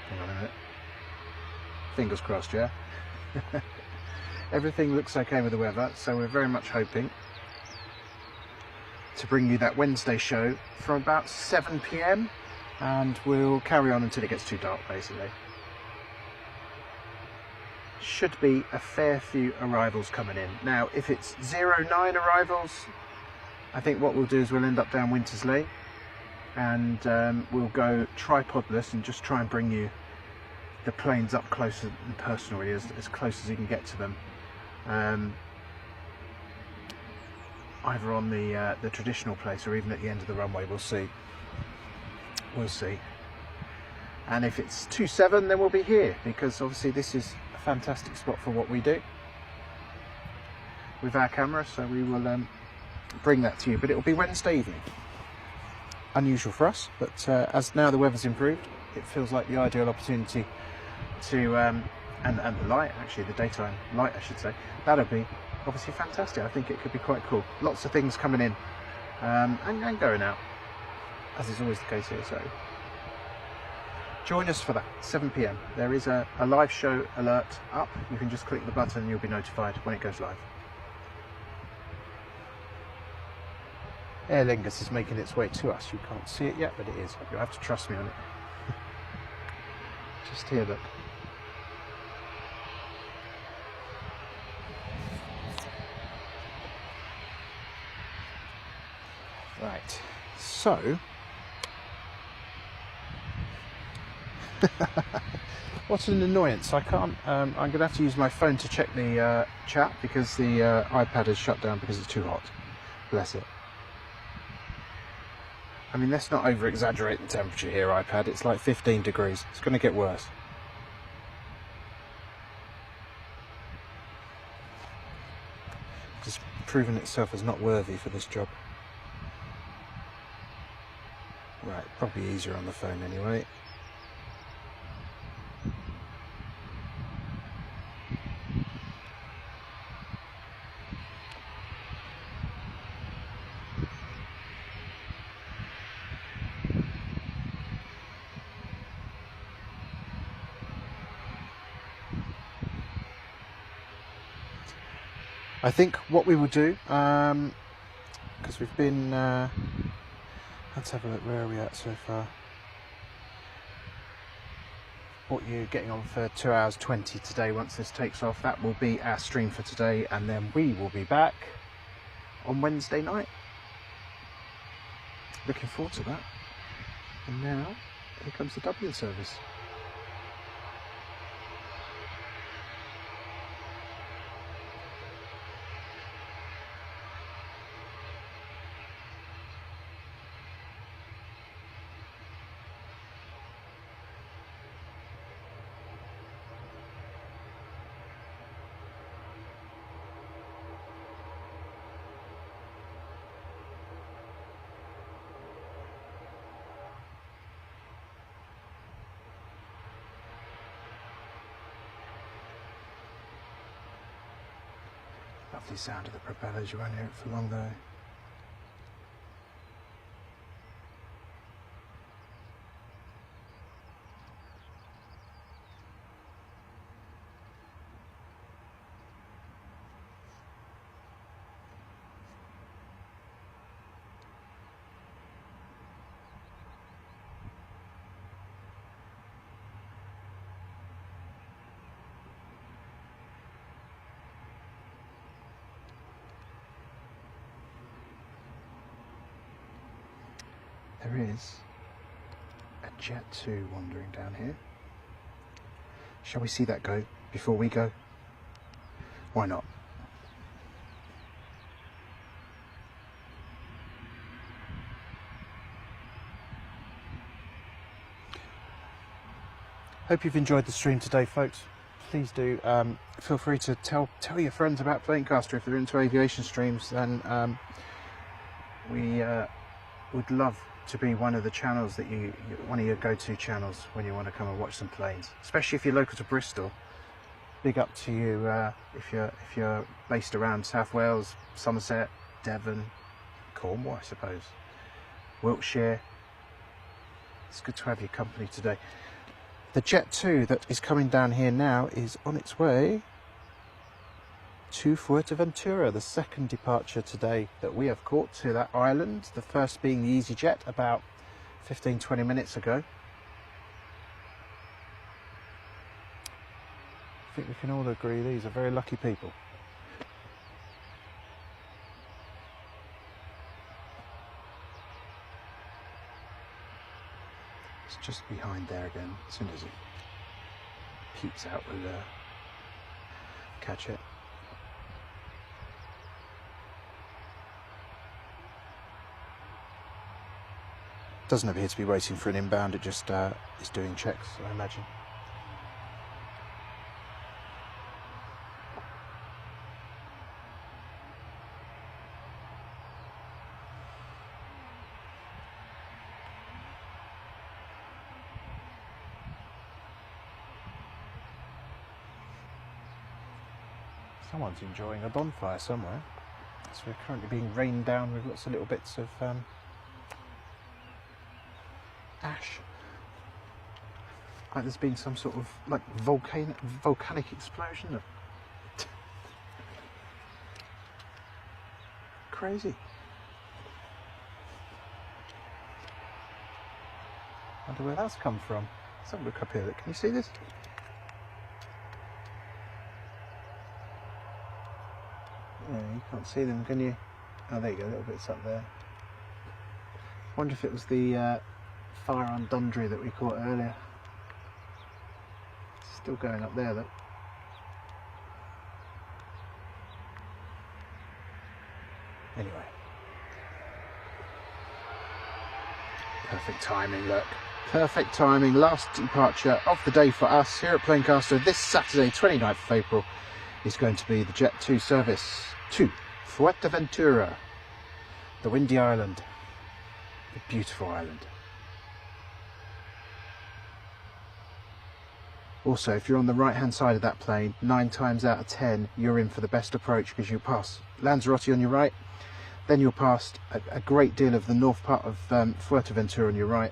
Hang on a minute. Fingers crossed, yeah? Everything looks okay with the weather, so we're very much hoping to bring you that Wednesday show from about 7 PM, and we'll carry on until it gets too dark, basically. Should be a fair few arrivals coming in. Now, if it's 09 arrivals, I think what we'll do is we'll end up down Wintersley, and we'll go tripodless and just try and bring you the planes up close and personal, really, as close as you can get to them. Either on the traditional place or even at the end of the runway, we'll see. We'll see. And if it's 27, then we'll be here, because obviously this is a fantastic spot for what we do with our camera, so we will bring that to you. But it will be Wednesday evening. Unusual for us, but as now the weather's improved, it feels like the ideal opportunity to, and the light, actually, the daytime light, I should say, that'll be obviously fantastic. I think it could be quite cool. Lots of things coming in and going out, as is always the case here. So join us for that, 7 PM. There is a live show alert up. You can just click the button and you'll be notified when it goes live. Aer Lingus is making its way to us. You can't see it yet, but it is. You'll have to trust me on it. Just here, look. Right, so what an annoyance. I can't, I'm going to have to use my phone to check the chat, because the iPad is shut down because it's too hot. Bless it. I mean, let's not over exaggerate the temperature here, iPad. It's like 15 degrees. It's going to get worse. Just proven itself as not worthy for this job. Right, probably easier on the phone anyway. I think what we will do, because we've been, let's have a look, where are we at so far? What you're getting on for 2 hours 20 today. Once this takes off, that will be our stream for today, and then we will be back on Wednesday night. Looking forward to that. And now, here comes the Dublin service. Lovely sound of the propellers, you won't hear it for long though. There is a Jet 2 wandering down here. Shall we see that go before we go? Why not? Hope you've enjoyed the stream today, folks. Please do feel free to tell your friends about Planecaster if they're into aviation streams. Then we would love to be one of the channels that one of your go-to channels when you want to come and watch some planes, especially if you're local to Bristol. Big up to you if you're based around South Wales, Somerset, Devon, Cornwall, I suppose, Wiltshire. It's good to have your company today. The Jet 2 that is coming down here now is on its way to Fuerteventura, the second departure today that we have caught to that island, the first being the EasyJet about 15-20 minutes ago. I think we can all agree these are very lucky people. It's just behind there again. As soon as it peeps out, we'll catch it. Doesn't appear to be waiting for an inbound, it just is doing checks, I imagine. Someone's enjoying a bonfire somewhere. So we're currently being rained down with lots of little bits of ash. Like there's been some sort of like volcanic explosion of crazy. Wonder where that's come from. Let's have a look up here. Can you see this? Yeah, you can't see them, can you? Oh, there you go, little bits up there. Wonder if it was the fire on Dundry that we caught earlier. Still going up there though. Anyway. Perfect timing, look. Perfect timing. Last departure of the day for us here at Planecaster this Saturday, 29th of April, is going to be the Jet 2 service to Fuerteventura, the windy island, the beautiful island. Also, if you're on the right hand side of that plane, 9 times out of 10 you're in for the best approach, because you pass Lanzarote on your right, then you'll pass a great deal of the north part of Fuerteventura on your right,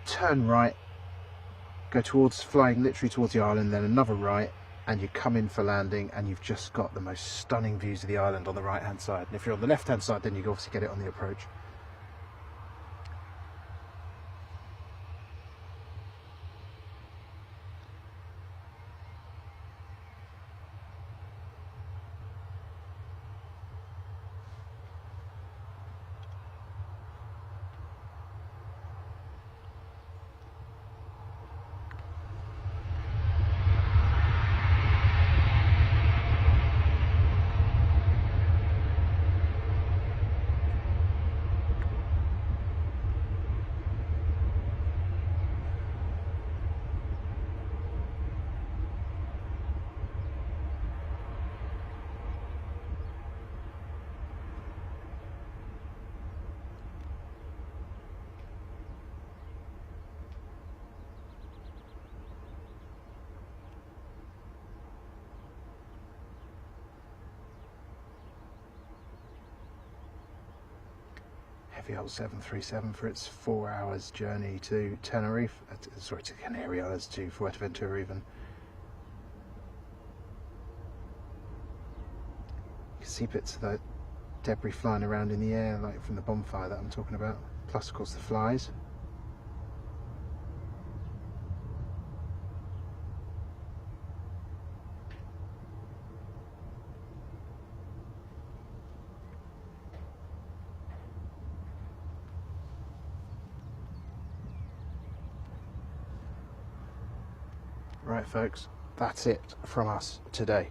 turn right, go towards, flying literally towards the island, then another right, and you come in for landing, and you've just got the most stunning views of the island on the right hand side. And if you're on the left hand side, then you can obviously get it on the approach. heavy old 737 for its 4 hours journey to Tenerife, sorry, to Canary Islands, to Fuerteventura even. You can see bits of the debris flying around in the air, like from the bonfire that I'm talking about, plus of course the flies. Right folks, that's it from us today.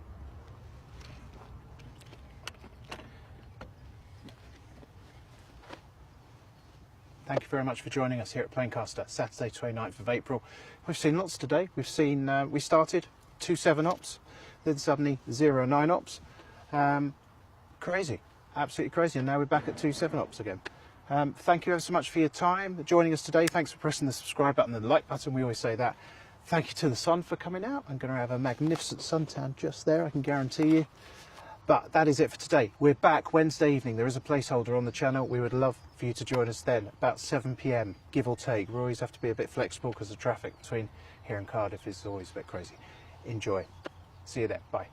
Thank you very much for joining us here at Planecaster, Saturday 29th of April. We've seen lots today. We've seen, we started 2 7-ops, then suddenly 0 9-ops. Crazy, absolutely crazy. And now we're back at 2 7-ops again. Thank you ever so much for your time, joining us today. Thanks for pressing the subscribe button and the like button. We always say that. Thank you to the sun for coming out. I'm going to have a magnificent suntan just there, I can guarantee you. But that is it for today. We're back Wednesday evening. There is a placeholder on the channel. We would love for you to join us then, about 7 p.m, give or take. We always have to be a bit flexible because the traffic between here and Cardiff is always a bit crazy. Enjoy. See you then. Bye.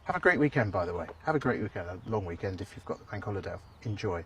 Have a great weekend, by the way. Have a great weekend, a long weekend if you've got the bank holiday off. Enjoy.